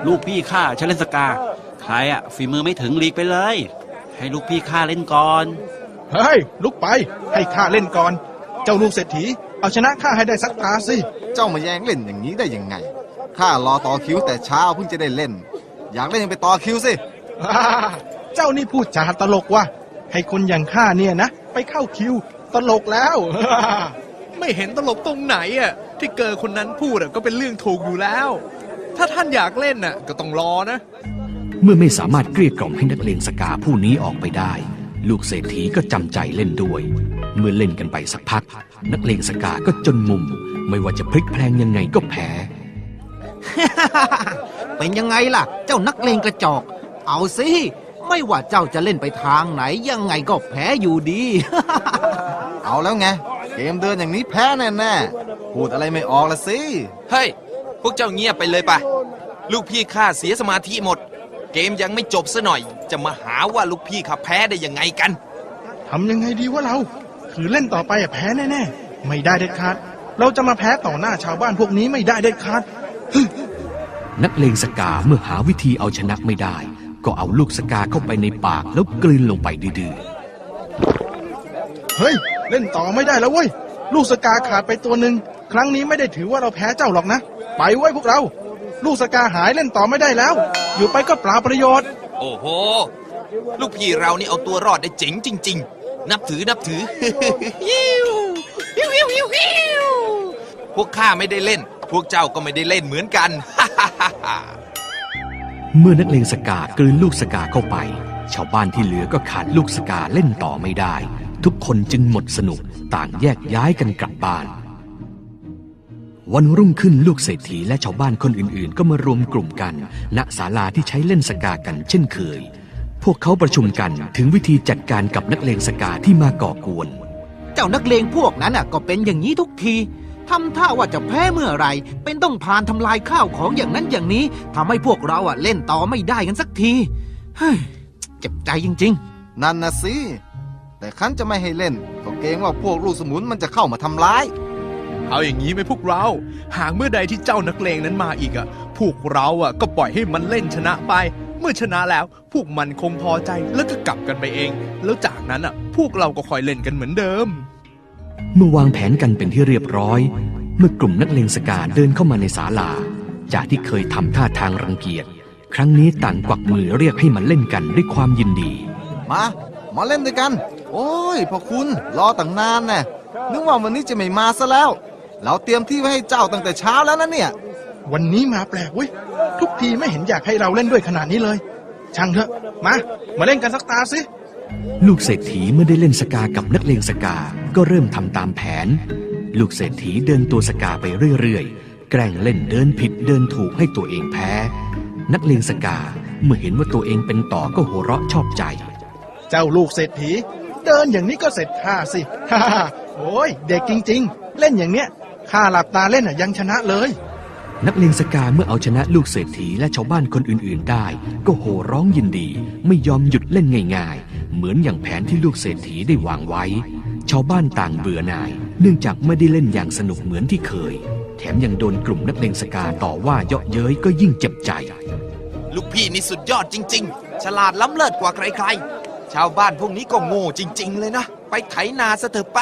ลูกพี่ข้าฉันเล่นสกาใครอะฝีมือไม่ถึงลีกไปเลยให้ลูกพี่ข้าเล่นก่อนเฮ้ยลุกไปให้ข้าเล่นก่อนเจ้าลูกเศรษฐีเอาชนะข้าให้ได้สักตาสิเจ้ามาแย่งเล่นอย่างนี้ได้ยังไงข้ารอต่อคิวแต่เช้าเพิ่งจะได้เล่นอยากเล่นยังไปต่อคิวสิเจ้านี่พูดจาตลกว่ะให้คนอย่างข้าเนี่ยนะไปเข้าคิวตลกแล้วไม่เห็นตลกตรงไหนอ่ะที่เกิดคนนั้นพูดก็เป็นเรื่องถูกอยู่แล้วถ้าท่านอยากเล่นน่ะก็ต้องรอนะเมื่อไม่สามารถเกลี้ยกล่อมให้นักเลงสกาผู้นี้ออกไปได้ลูกเศรษฐีก็จำใจเล่นด้วยเมื่อเล่นกันไปสักพักนักเลงสกาก็จนมุมไม่ว่าจะพลิกแพลงยังไงก็แพ้ เป็นยังไงล่ะเจ้านักเลงกระจอกเอาสิไม่ว่าเจ้าจะเล่นไปทางไหนยังไงก็แพ้อยู่ดี เอาแล้วไงเกมเดินอย่างนี้แพ้แน่ๆพูดอะไรไม่ออกละสิเฮ้ยพวกเจ้าเงียบไปเลยปะลูกพี่ข้าเสียสมาธิหมดเกมยังไม่จบซะหน่อยจะมาหาว่าลูกพี่ข้าแพ้ได้ยังไงกันทำยังไงดีวะเราคือเล่นต่อไปแพ้แน่ๆไม่ได้เด็ดขาดเราจะมาแพ้ต่อหน้าชาวบ้านพวกนี้ไม่ได้เด็ดขาดนักเลงสกาเมื่อหาวิธีเอาชนะไม่ได้ก็เอาลูกสกาเข้าไปในปากแล้วกลืนลงไปดื้อๆเฮ้ยเล่นต่อไม่ได้แล้วเว้ยลูกสกาขาดไปตัวหนึ่งครั้งนี้ไม่ได้ถือว่าเราแพ้เจ้าหรอกนะไปไว้พวกเราลูกสกาหายเล่นต่อไม่ได้แล้วอยู่ไปก็เปล่าประโยชน์โอ้โหลูกพี่เรานี่เอาตัวรอดได้เจ๋งจริงๆนับถือ พวกข้าไม่ได้เล่นพวกเจ้าก็ไม่ได้เล่นเหมือนกัน เมื่อนักเลงสกากลืนลูกสกาเข้าไปชาวบ้านที่เหลือก็ขาดลูกสกาเล่นต่อไม่ได้ทุกคนจึงหมดสนุกต่างแยกย้ายกันกลับบ้านวันรุ่งขึ้นลูกเศรษฐีและชาวบ้านคนอื่นๆก็มารวมกลุ่มกันณศาลาที่ใช้เล่นสกากันเช่นเคยพวกเขาประชุมกันถึงวิธีจัดการกับนักเลงสกาที่มาก่อกวนเจ้านักเลงพวกนั้นก็เป็นอย่างนี้ทุกทีทำท่าว่าจะแพ้เมื่อไรเป็นต้องพานทำลายข้าวของอย่างนั้นอย่างนี้ทำให้พวกเราเล่นต่อไม่ได้กันสักทีเฮ้ยเจ็บใจจริงๆนั่นนะสิแต่ขันจะไม่ให้เล่นก็เกรงว่าพวกลูกสมุนมันจะเข้ามาทำร้ายเอาอย่างนี้ไหมพวกเราหากเมื่อใดที่เจ้านักเลงนั้นมาอีกพวกเราก็ปล่อยให้มันเล่นชนะไปเมื่อชนะแล้วพวกมันคงพอใจแล้วก็กลับกันไปเองแล้วจากนั้นพวกเราก็คอยเล่นกันเหมือนเดิมเมื่อวางแผนกันเป็นที่เรียบร้อยเมื่อกลุ่มนักเลงสกาเดินเข้ามาในศาลาจากที่เคยทำท่าทางรังเกียจครั้งนี้ต่างกวักมือเรียกให้มันเล่นกันด้วยความยินดีมาเล่นด้วยกันโอ้ยพ่อคุณรอตั้งนานแน่นึกว่าวันนี้จะไม่มาซะแล้วเราเตรียมที่ไว้ให้เจ้าตั้งแต่เช้าแล้วนะเนี่ยวันนี้มาแปลกเว้ยทุกทีไม่เห็นอยากให้เราเล่นด้วยขนาดนี้เลยช่างเถอะมาเล่นกันสักตาสิลูกเศรษฐีเมื่อได้เล่นสกากับนักเลงสกาก็เริ่มทำตามแผนลูกเศรษฐีเดินตัวสกาไปเรื่อยๆแกล้งเล่นเดินผิดเดินถูกให้ตัวเองแพ้นักเลงสกาเมื่อเห็นว่าตัวเองเป็นต่อก็หัวเราะชอบใจเจ้าลูกเศรษฐีเดินอย่างนี้ก็เสร็จข้าสิฮ่าโอ้ยเด็กจริงๆเล่นอย่างเนี้ยข้าหลับตาเล่นยังชนะเลย นักเลงสกาเมื่อเอาชนะลูกเศรษฐีและชาวบ้านคนอื่นๆได้ก็โห่ร้องยินดีไม่ยอมหยุดเล่นง่ายๆเหมือนอย่างแผนที่ลูกเศรษฐีได้วางไว้ชาวบ้านต่างเบื่อหน่ายเนื่องจากไม่ได้เล่นอย่างสนุกเหมือนที่เคยแถมยังโดนกลุ่มนักเลงสกาต่อว่าเยาะเย้ยก็ยิ่งเจ็บใจลูกพี่นี่สุดยอดจริงๆฉลาดล้ำเลิศกว่าใครๆชาวบ้านพวกนี้ก็โง่จริงๆเลยนะไปไถนาซะเถอะไป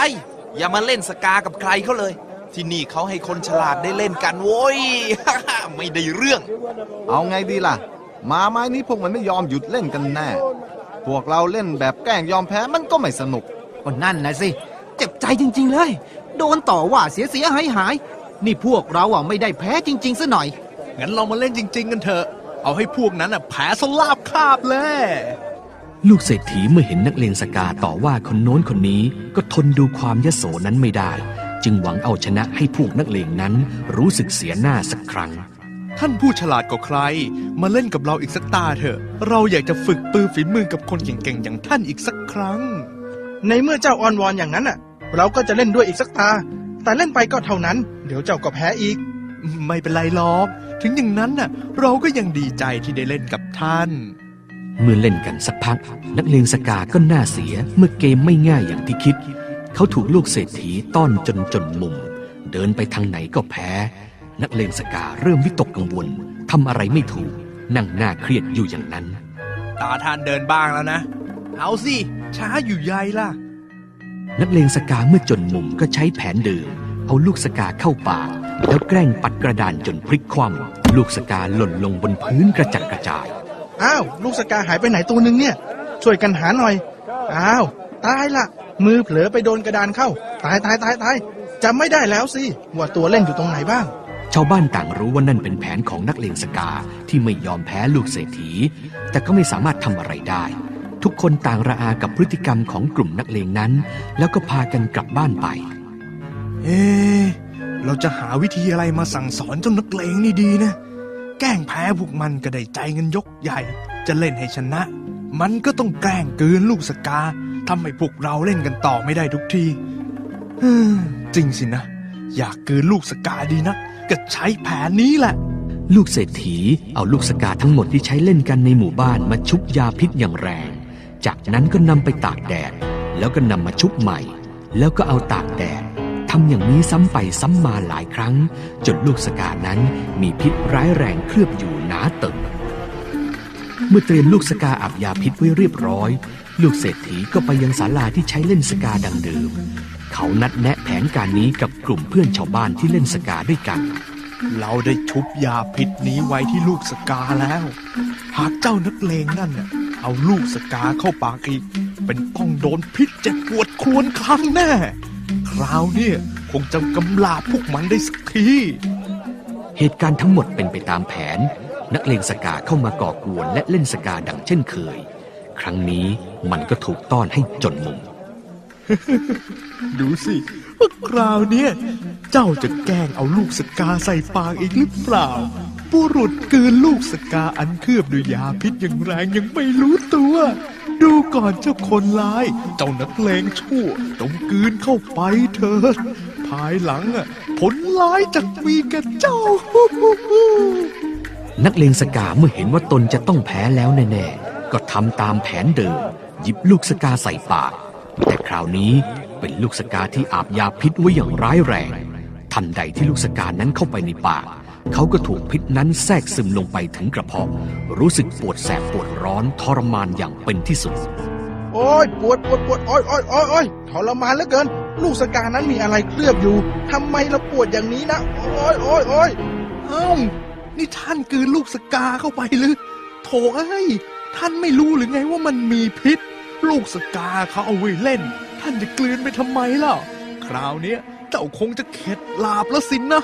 อย่ามาเล่นสกากับใครเขาเลยที่นี่เขาให้คนฉลาดได้เล่นกันโว้ย ไม่ได้เรื่องเอาไงดีล่ะมาไม้นี้พวกมันไม่ยอมหยุดเล่นกันแน่พวกเราเล่นแบบแกล้งยอมแพ้มันก็ไม่สนุกก็นั่นนะสิเจ็บใจจริงๆเลยโดนต่อว่าเสียหายนี่พวกเราไม่ได้แพ้จริงๆซะหน่อยงั้นเรามาเล่นจริงๆกันเถอะเอาให้พวกนั้นแพ้สลาบคาบเลยลูกเศรษฐีเมื่อเห็นนักเลงสกาต่อว่าคนโน้นคนนี้ก็ทนดูความยโสนั้นไม่ได้จึงหวังเอาชนะให้พวกนักเลงนั้นรู้สึกเสียหน้าสักครั้งท่านผู้ฉลาดกว่าใครมาเล่นกับเราอีกสักตาเถอะเราอยากจะฝึกปือฝีมือกับคนเก่งๆอย่างท่านอีกสักครั้งในเมื่อเจ้าอ้อนวอนอย่างนั้นเราก็จะเล่นด้วยอีกสักตาแต่เล่นไปก็เท่านั้นเดี๋ยวเจ้าก็แพ้อีกไม่เป็นไรหรอกถึงอย่างนั้นเราก็ยังดีใจที่ได้เล่นกับท่านเมื่อเล่นกันสักพักนักเลงสกาก็น่าเสียเมื่อเกมไม่ง่ายอย่างที่คิดเขาถูกลูกเศรษฐีต้อนจนมุมเดินไปทางไหนก็แพ้นักเลงสกาเริ่มวิตกกังวลทำอะไรไม่ถูกนั่งหน้าเครียดอยู่อย่างนั้นตาท่านเดินบ้างแล้วนะเอาสิช้าอยู่ใหญ่ล่ะนักเลงสกาเมื่อจนมุมก็ใช้แผนเดิมเอาลูกสกาเข้าปากแล้วแกล้งปัดกระดานจนพลิกคว่ำลูกสกาหล่นลงบนพื้นกระจัดกระจายอ้าวลูกสกาหายไปไหนตัวนึงเนี่ยช่วยกันหาหน่อยอ้าวตายละมือเผลอไปโดนกระดานเข้าตายจำไม่ได้แล้วสิว่าตัวเล่นอยู่ตรงไหนบ้างชาวบ้านต่างรู้ว่านั่นเป็นแผนของนักเลงสกาที่ไม่ยอมแพ้ลูกเศรษฐีแต่ก็ไม่สามารถทำอะไรได้ทุกคนต่างระอากับพฤติกรรมของกลุ่มนักเลงนั้นแล้วก็พากันกลับบ้านไปเราจะหาวิธีอะไรมาสั่งสอนเจ้านักเลงนี่ดีนะแกล้งแพ้พวกมันก็ได้ใจกันยกใหญ่จะเล่นให้ชนะมันก็ต้องแกล้งเกินลูกสกาทำให้พวกเราเล่นกันต่อไม่ได้ทุกทีจริงสินะอยากเกินลูกสกาดีนะก็ใช้แผนนี้แหละลูกเศรษฐีเอาลูกสกาทั้งหมดที่ใช้เล่นกันในหมู่บ้านมาชุบยาพิษอย่างแรงจากนั้นก็นำไปตากแดดแล้วก็นำมาชุบใหม่แล้วก็เอาตากแดดทำอย่างนี้ซ้ำไปซ้ำมาหลายครั้งจนลูกสกานั้นมีพิษร้ายแรงเคลือบอยู่หนาตึงเมื่อเตรียมลูกสกาอาบยาพิษไว้เรียบร้อยลูกเศรษฐีก็ไปยังศาลาที่ใช้เล่นสกาดังเดิมเขานัดแนะแผนการนี้กับกลุ่มเพื่อนชาวบ้านที่เล่นสกาด้วยกันเราได้ชุบยาพิษนี้ไว้ที่ลูกสกาแล้วหากเจ้านักเลงนั่นเอาลูกสกาเข้าปากอีกเป็นต้องโดนพิษเจ็บปวดครวญครั้งแน่คราวนี้คงจะกำลาบพวกมันได้สักทีเหตุการณ์ทั้งหมดเป็นไปตามแผนนักเลงสกาเข้ามาก่อกวนและเล่นสกาดังเช่นเคยครั้งนี้มันก็ถูกต้อนให้จนมุม ดูสิว่าคราวนี้เจ้าจะแกล้งเอาลูกสกาใส่ปากอีกหรือเปล่าบุรุษกลืนลูกสกาอันเคลือบด้วยยาพิษอย่างแรงยังไม่รู้ตัวดูก่อนเจ้าคนร้ายเจ้านักเลงชั่วต้องกลืนเข้าไปเถิดภายหลังผลร้ายจะมีแก่เจ้า นักเลงสกาเมื่อเห็นว่าตนจะต้องแพ้แล้วแน่ๆก็ทำตามแผนเดิมหยิบลูกสกาใส่ปากแต่คราวนี้เป็นลูกสกาที่อาบยาพิษไว้อย่างร้ายแรงทันใดที่ลูกสกานั้นเข้าไปในปากเขาก็ถูกพิษนั้นแทรกซึมลงไปถึงกระเพาะรู้สึกปวดแสบปวดร้อนทรมานอย่างเป็นที่สุดโอ้ยปวดโอ้ยทรมานเหลือเกินลูกสกานั้นมีอะไรเคลือบอยู่ทำไมเราปวดอย่างนี้นะโอ้ยเอ้านี่ท่านกลืนลูกสกาเข้าไปหรือโถท่านไม่รู้หรือไงว่ามันมีพิษลูกสกาเขาเอาไว้เล่นท่านจะกลืนไปทำไมล่ะคราวนี้เจ้าคงจะเข็ดลาบแล้วสินนะ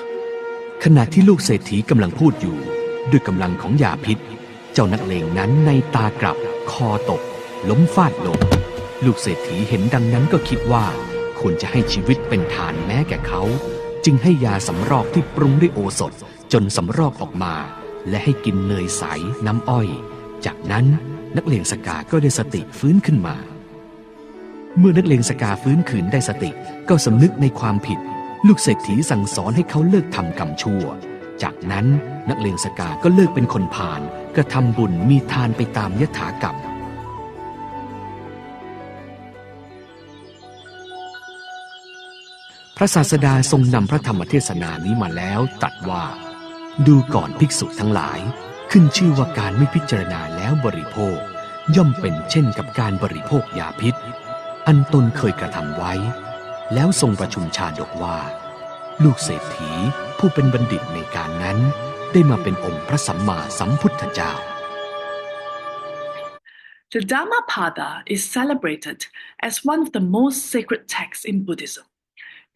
ขณะที่ลูกเศรษฐีกำลังพูดอยู่ด้วยกำลังของยาพิษเจ้านักเลงนั้นในตากลับคอตกล้มฟาดลงลูกเศรษฐีเห็นดังนั้นก็คิดว่าควรจะให้ชีวิตเป็นทานแม้แก่เขาจึงให้ยาสำรอกที่ปรุงด้วยโอสถจนสำรอกออกมาและให้กินเนยใสน้ำอ้อยจากนั้นนักเลงสกาก็ได้สติฟื้นขึ้นมาเมื่อนักเลงสกาฟื้นคืนได้สติก็สำนึกในความผิดลูกเศรษฐีสั่งสอนให้เขาเลิกทำกรรมชั่ว จากนั้นนักเลงสกาก็เลิกเป็นคนพาลกระทำบุญมีทานไปตามยถากรรมพระศาสดาทรงนำพระธรรมเทศนานี้มาแล้วตรัสว่าดูก่อนภิกษุทั้งหลายขึ้นชื่อว่าการไม่พิจารณาแล้วบริโภคย่อมเป็นเช่นกับการบริโภคยาพิษอันตนเคยกระทำไว้แล้วทรงประชุมชาดกว่าลูกเศรษฐีผู้เป็นบัณฑิตในการนั้นได้มาเป็นองค์พระสัมมาสัมพุทธเจ้า The Dhammapada is celebrated as one of the most sacred texts in Buddhism.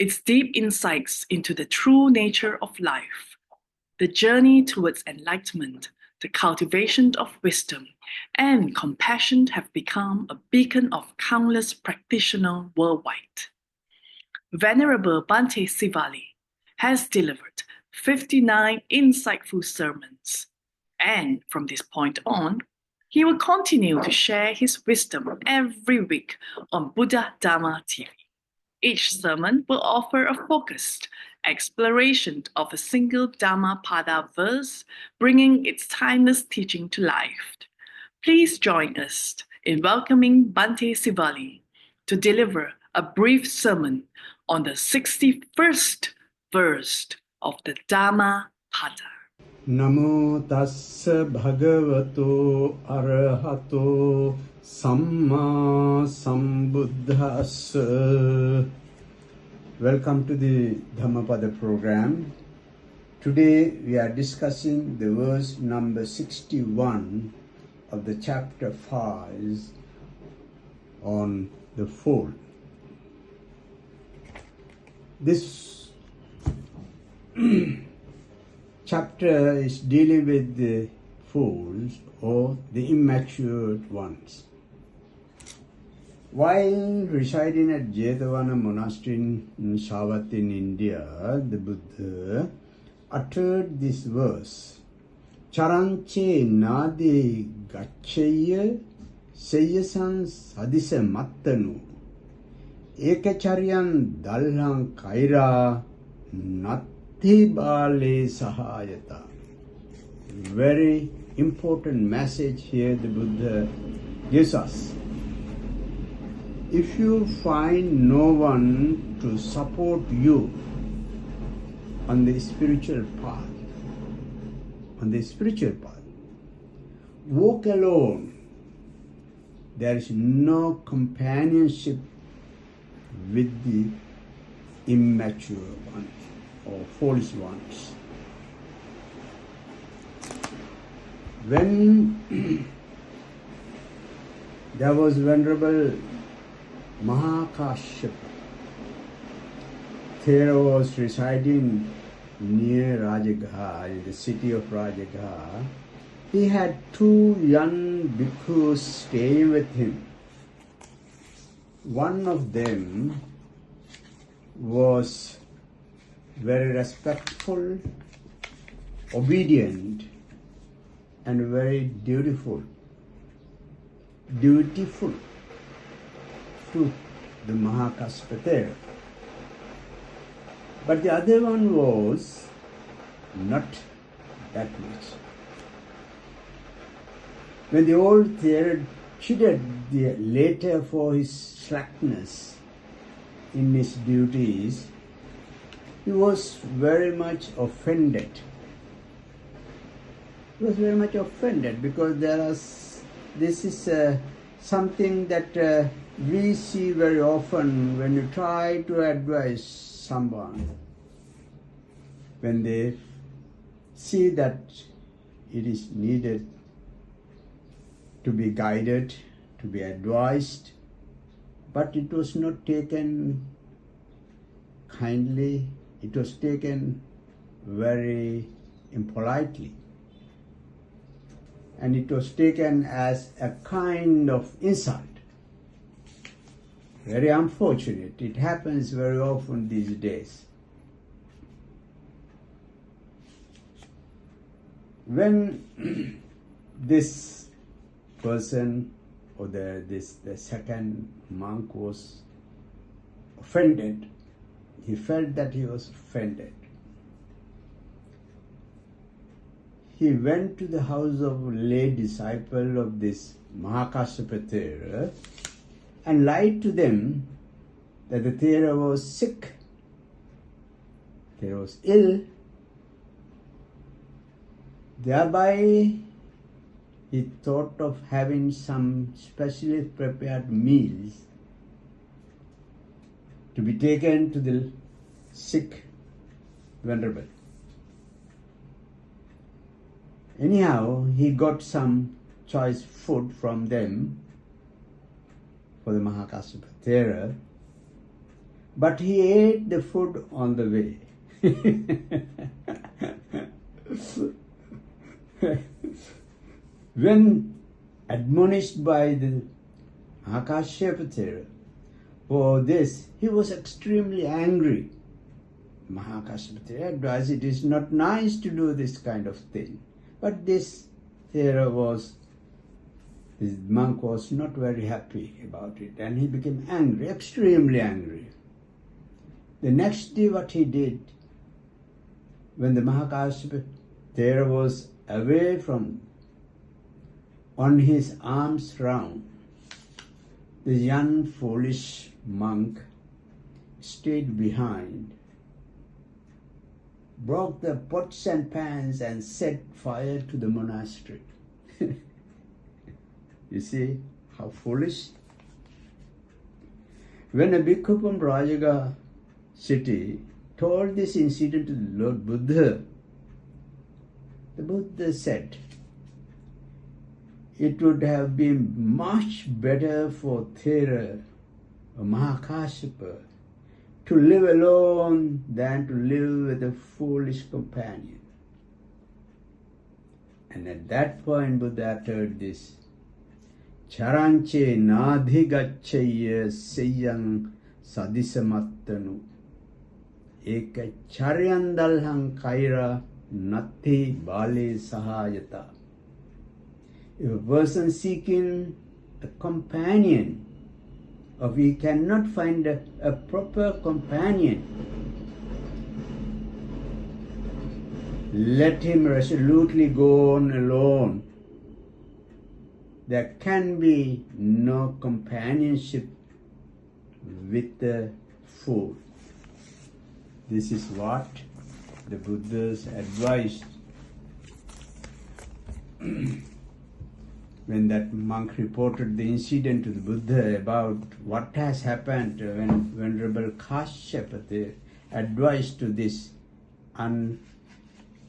Its deep insights into the true nature of life, the journey towards enlightenment, the cultivation of wisdom, and compassion have become a beacon of countless practitioners worldwide. Venerable Bhante Sivali has delivered 59 insightful sermons, and from this point on, he will continue to share his wisdom every week on Buddha Dhamma TV. Each sermon will offer a focused exploration of a single Dhammapada verse, bringing its timeless teaching to life. Please join us in welcoming Bhante Sivali to deliver a brief sermon on the 61st verse of the Dhammapada. Namo tassa bhagavato arahato samma sambuddhassa. Welcome to the Dhammapada program. Today we are discussing the verse number 61 of the chapter 5 on the fold. This chapter is dealing with the fools or the immature ones. While residing at Jetavana Monastery in Savat in India, the Buddha uttered this verse, Charanche nadi gaccheya seyasan sadisa mattanu ekacharyan dalhan kaira natti bale sahayata. Very important message here the Buddha gives us. If you find no one to support you on the spiritual path, walk alone. There is no companionship with the immature ones or foolish ones. When there was Venerable Mahakashyapa, Thera was residing near Rajagha, in the city of Rajagha. He had two young bhikkhus staying with him. One of them was very respectful, obedient, and very dutiful to the Mahakashyapa. But the other one was not that much. When the old Thera chided the later for his slackness in his duties, he was very much offended. Because this is something that we see very often when you try to advise someone. When they see that it is needed to be guided, to be advised, but it was not taken kindly, it was taken very impolitely. And it was taken as a kind of insult. Very unfortunate. It happens very often these days. When this person or the second monk was offended, he felt that he was offended. he went to the house of a lay disciple of this Mahakasyapa Thera and lied to them that the Thera was sick, Thera was ill. Thereby he thought of having some specially prepared meals to be taken to the sick venerable. Anyhow, he got some choice food from them for the Mahakasyapa Thera, but he ate the food on the way. When admonished by the Mahakasyapa Thera for this, he was extremely angry. Mahakasyapa Thera advised it is not nice to do this kind of thing. But this Thera this monk was not very happy about it, and he became angry, extremely angry. The next day what he did, when the Mahakasyapa Thera was away from, on his arms round, the young foolish monk stayed behind, broke the pots and pans and set fire to the monastery. You see how foolish? When a bhikkhu from Rajaga city told this incident to the Lord Buddha, the Buddha said, it would have been much better for Thera or Mahakasyapa to live alone than to live with a foolish companion. And at that point Buddha uttered this, Charanche nadhigacchaya seyang sadisamattanu eka charyandalhang kaira natti bale sahayata. If a person seeking a companion, or if he cannot find a proper companion, let him resolutely go on alone. There can be no companionship with the fool. This is what the Buddha's advised. When that monk reported the incident to the Buddha about what has happened when Venerable Kasyapa advised to this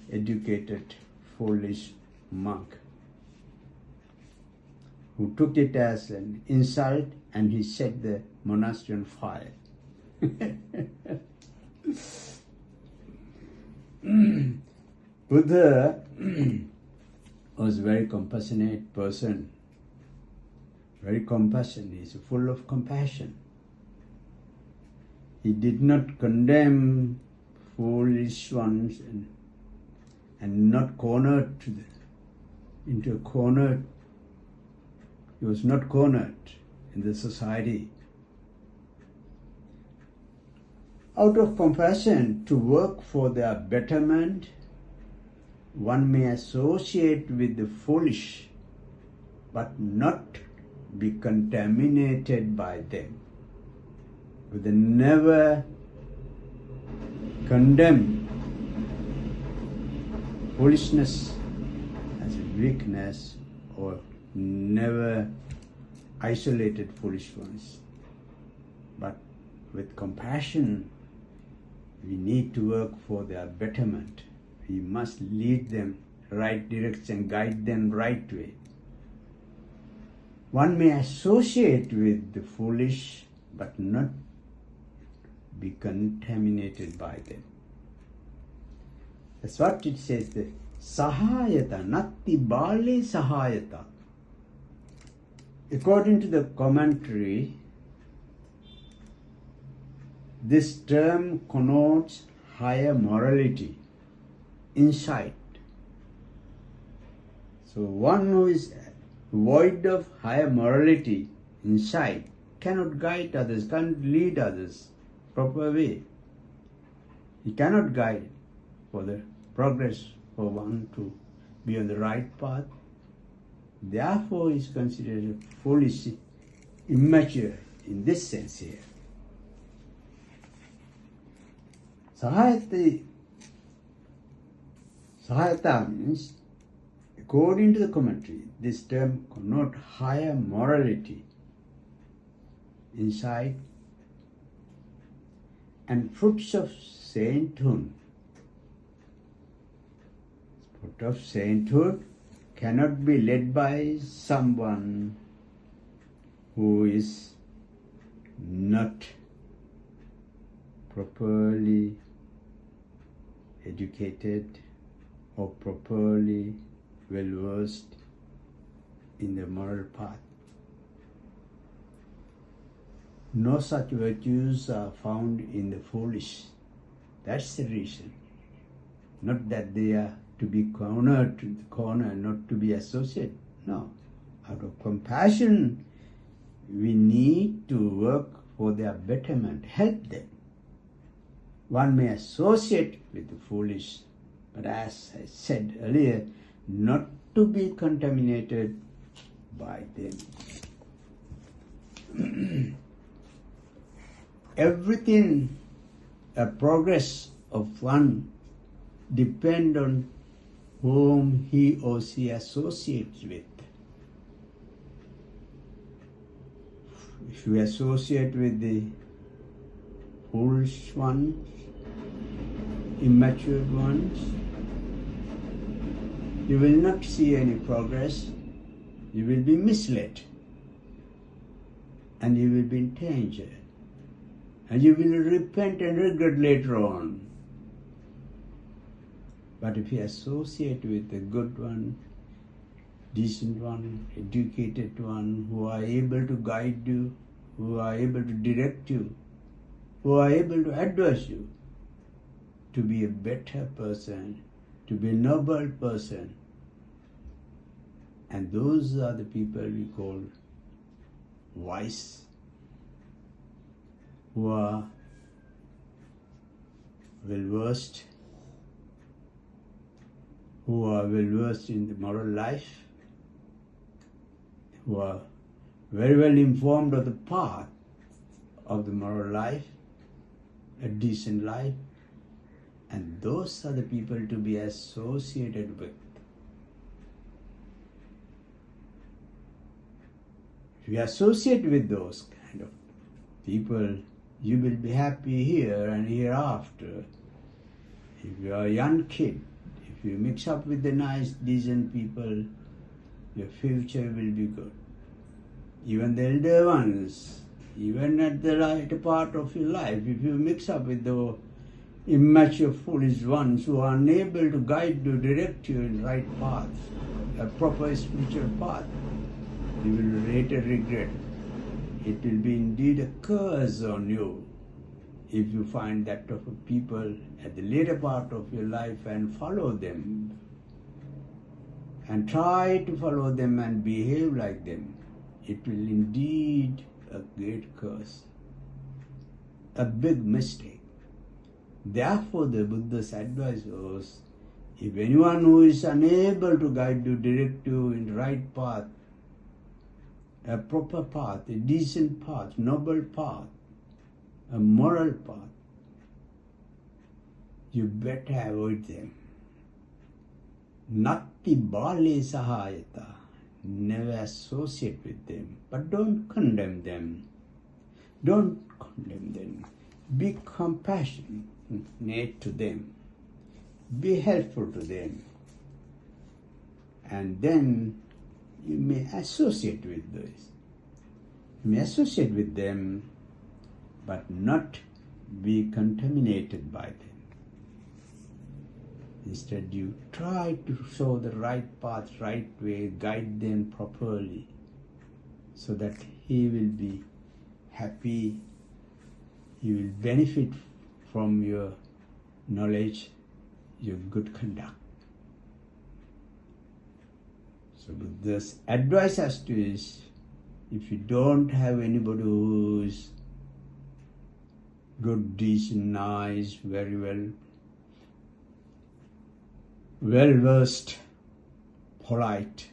uneducated, foolish monk, who took it as an insult and he set the monastery on fire. Buddha was a very compassionate person, very compassionate. He's full of compassion. He did not condemn foolish ones and not cornered into a corner. He was not cornered in the society. Out of compassion to work for their betterment, one may associate with the foolish, but not be contaminated by them. But they never condemn foolishness as a weakness, or never isolated foolish ones. But with compassion, we need to work for their betterment. We must lead them right direction, guide them right way. One may associate with the foolish, but not be contaminated by them. That's what it says, the sahayata, natti bale sahayata. According to the commentary, this term connotes higher morality, insight. So one who is void of higher morality, insight, cannot guide others, cannot lead others proper way. He cannot guide for the progress for one to be on the right path. Therefore, is considered foolish, immature in this sense here. Sahayata means, according to the commentary, this term connotes higher morality, insight, and fruits of sainthood. Fruit of sainthood cannot be led by someone who is not properly educated or properly well-versed in the moral path. No such virtues are found in the foolish. That's the reason. Not that they are to be cornered to the corner, not to be associated. No. Out of compassion, we need to work for their betterment, help them. One may associate with the foolish, but as I said earlier, not to be contaminated by them. Everything, a progress of one, depends on whom he or she associates with. If you associate with the foolish ones, immature ones, you will not see any progress. You will be misled, and you will be in danger, and you will repent and regret later on. But if you associate with a good one, decent one, educated one, who are able to guide you, who are able to direct you, who are able to advise you to be a better person, to be a noble person, and those are the people we call wise, who are well-versed, who are well-versed in the moral life, who are very well informed of the path of the moral life, a decent life, and those are the people to be associated with. If you associate with those kind of people, you will be happy here and hereafter. If you are a young kid, if you mix up with the nice, decent people, your future will be good. Even the elder ones, even at the right part of your life, if you mix up with the immature, foolish ones who are unable to guide you, direct you in the right path, a proper spiritual path, you will later regret. It will be indeed a curse on you if you find that of people at the later part of your life and follow them and try to follow them and behave like them. It will indeed a great curse, a big mistake. Therefore, the Buddha's advice was, if anyone who is unable to guide you, direct you in the right path, a proper path, a decent path, noble path, a moral path, you better avoid them. Natti bale sahayata. Never associate with them, but don't condemn them. Don't condemn them. Be compassionate to them. Be helpful to them. And then you may associate with this. You may associate with them, but not be contaminated by them. Instead, you try to show the right path, right way, guide them properly, so that he will be happy, he will benefit from your knowledge, your good conduct. So Buddha's advice as to is, if you don't have anybody who is good, decent, nice, very well versed polite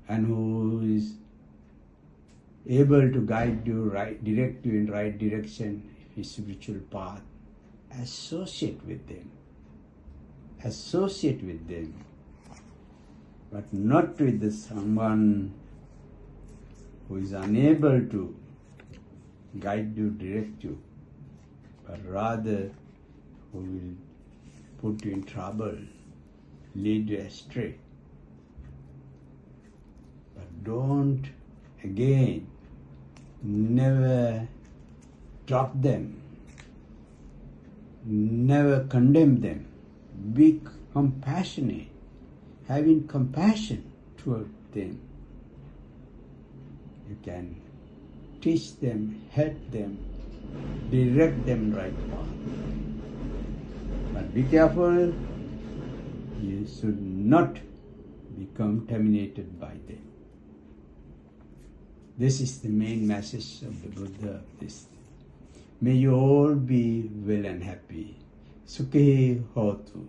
and who is able to guide you, direct you in right direction, his spiritual path, associate with them. Associate with them, but not with someone who is unable to guide you, direct you, but rather who will put you in trouble, lead you astray. But don't, again, never drop them, never condemn them. Be compassionate, having compassion toward them. You can teach them, help them, direct them right path. But be careful, you should not be contaminated by them. This is the main message of the Buddha of this. May you all be well and happy. Sukhi hotu.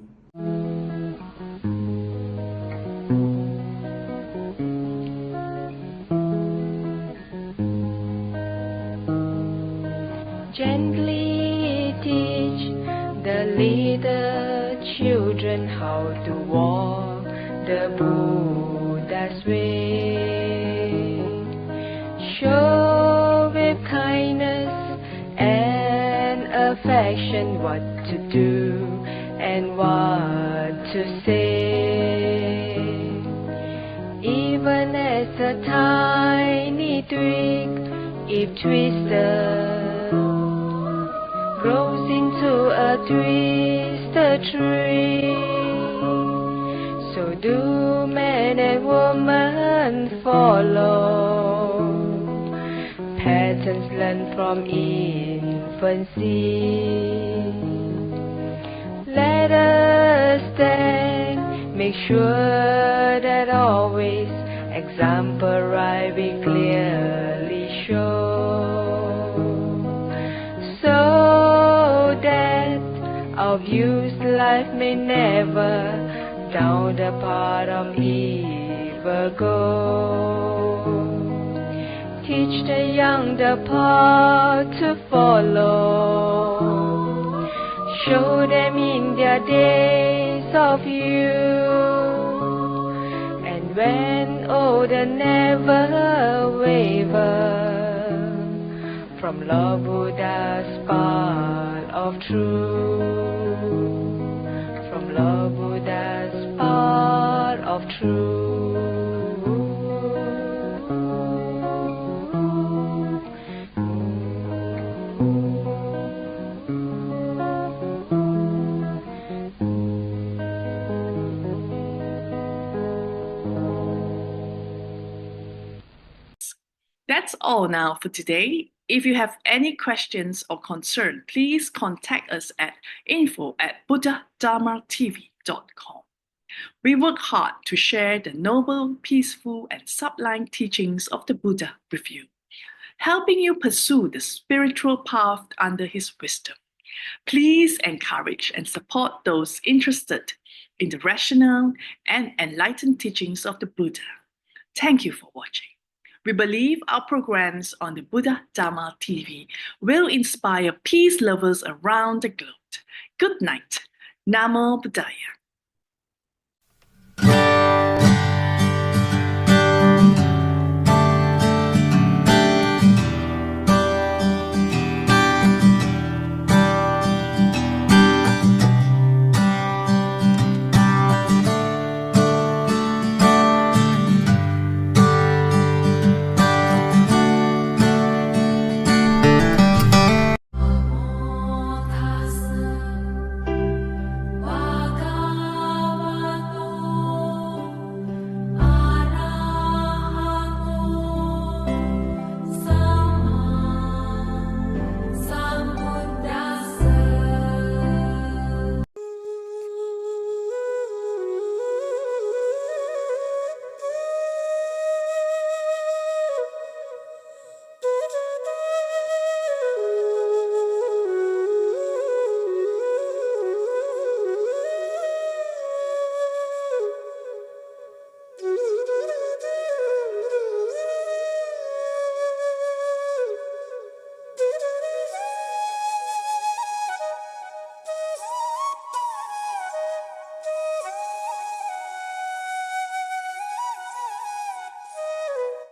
Gently teach the little children how to walk the Buddha's way. Show with kindness and affection what to do and what to say. Even as a tiny twig, if twisted, grows into a twisted tree, so do man and woman follow patterns learned from infancy. Let us then make sure that always example right we clearly show, so that our views life may never down the path of evil go. Teach the young the path to follow. Show them in their days of youth, and when older never waver from Lord Buddha's path of truth, from Lord Buddha's path of truth. That's all now for today. If you have any questions or concern, please contact us at info@buddhadharmatv.com. We work hard to share the noble, peaceful, and sublime teachings of the Buddha with you, helping you pursue the spiritual path under his wisdom. Please encourage and support those interested in the rational and enlightened teachings of the Buddha. Thank you for watching. We believe our programs on the Buddha Dharma TV will inspire peace lovers around the globe. Good night. Namo Buddhaya.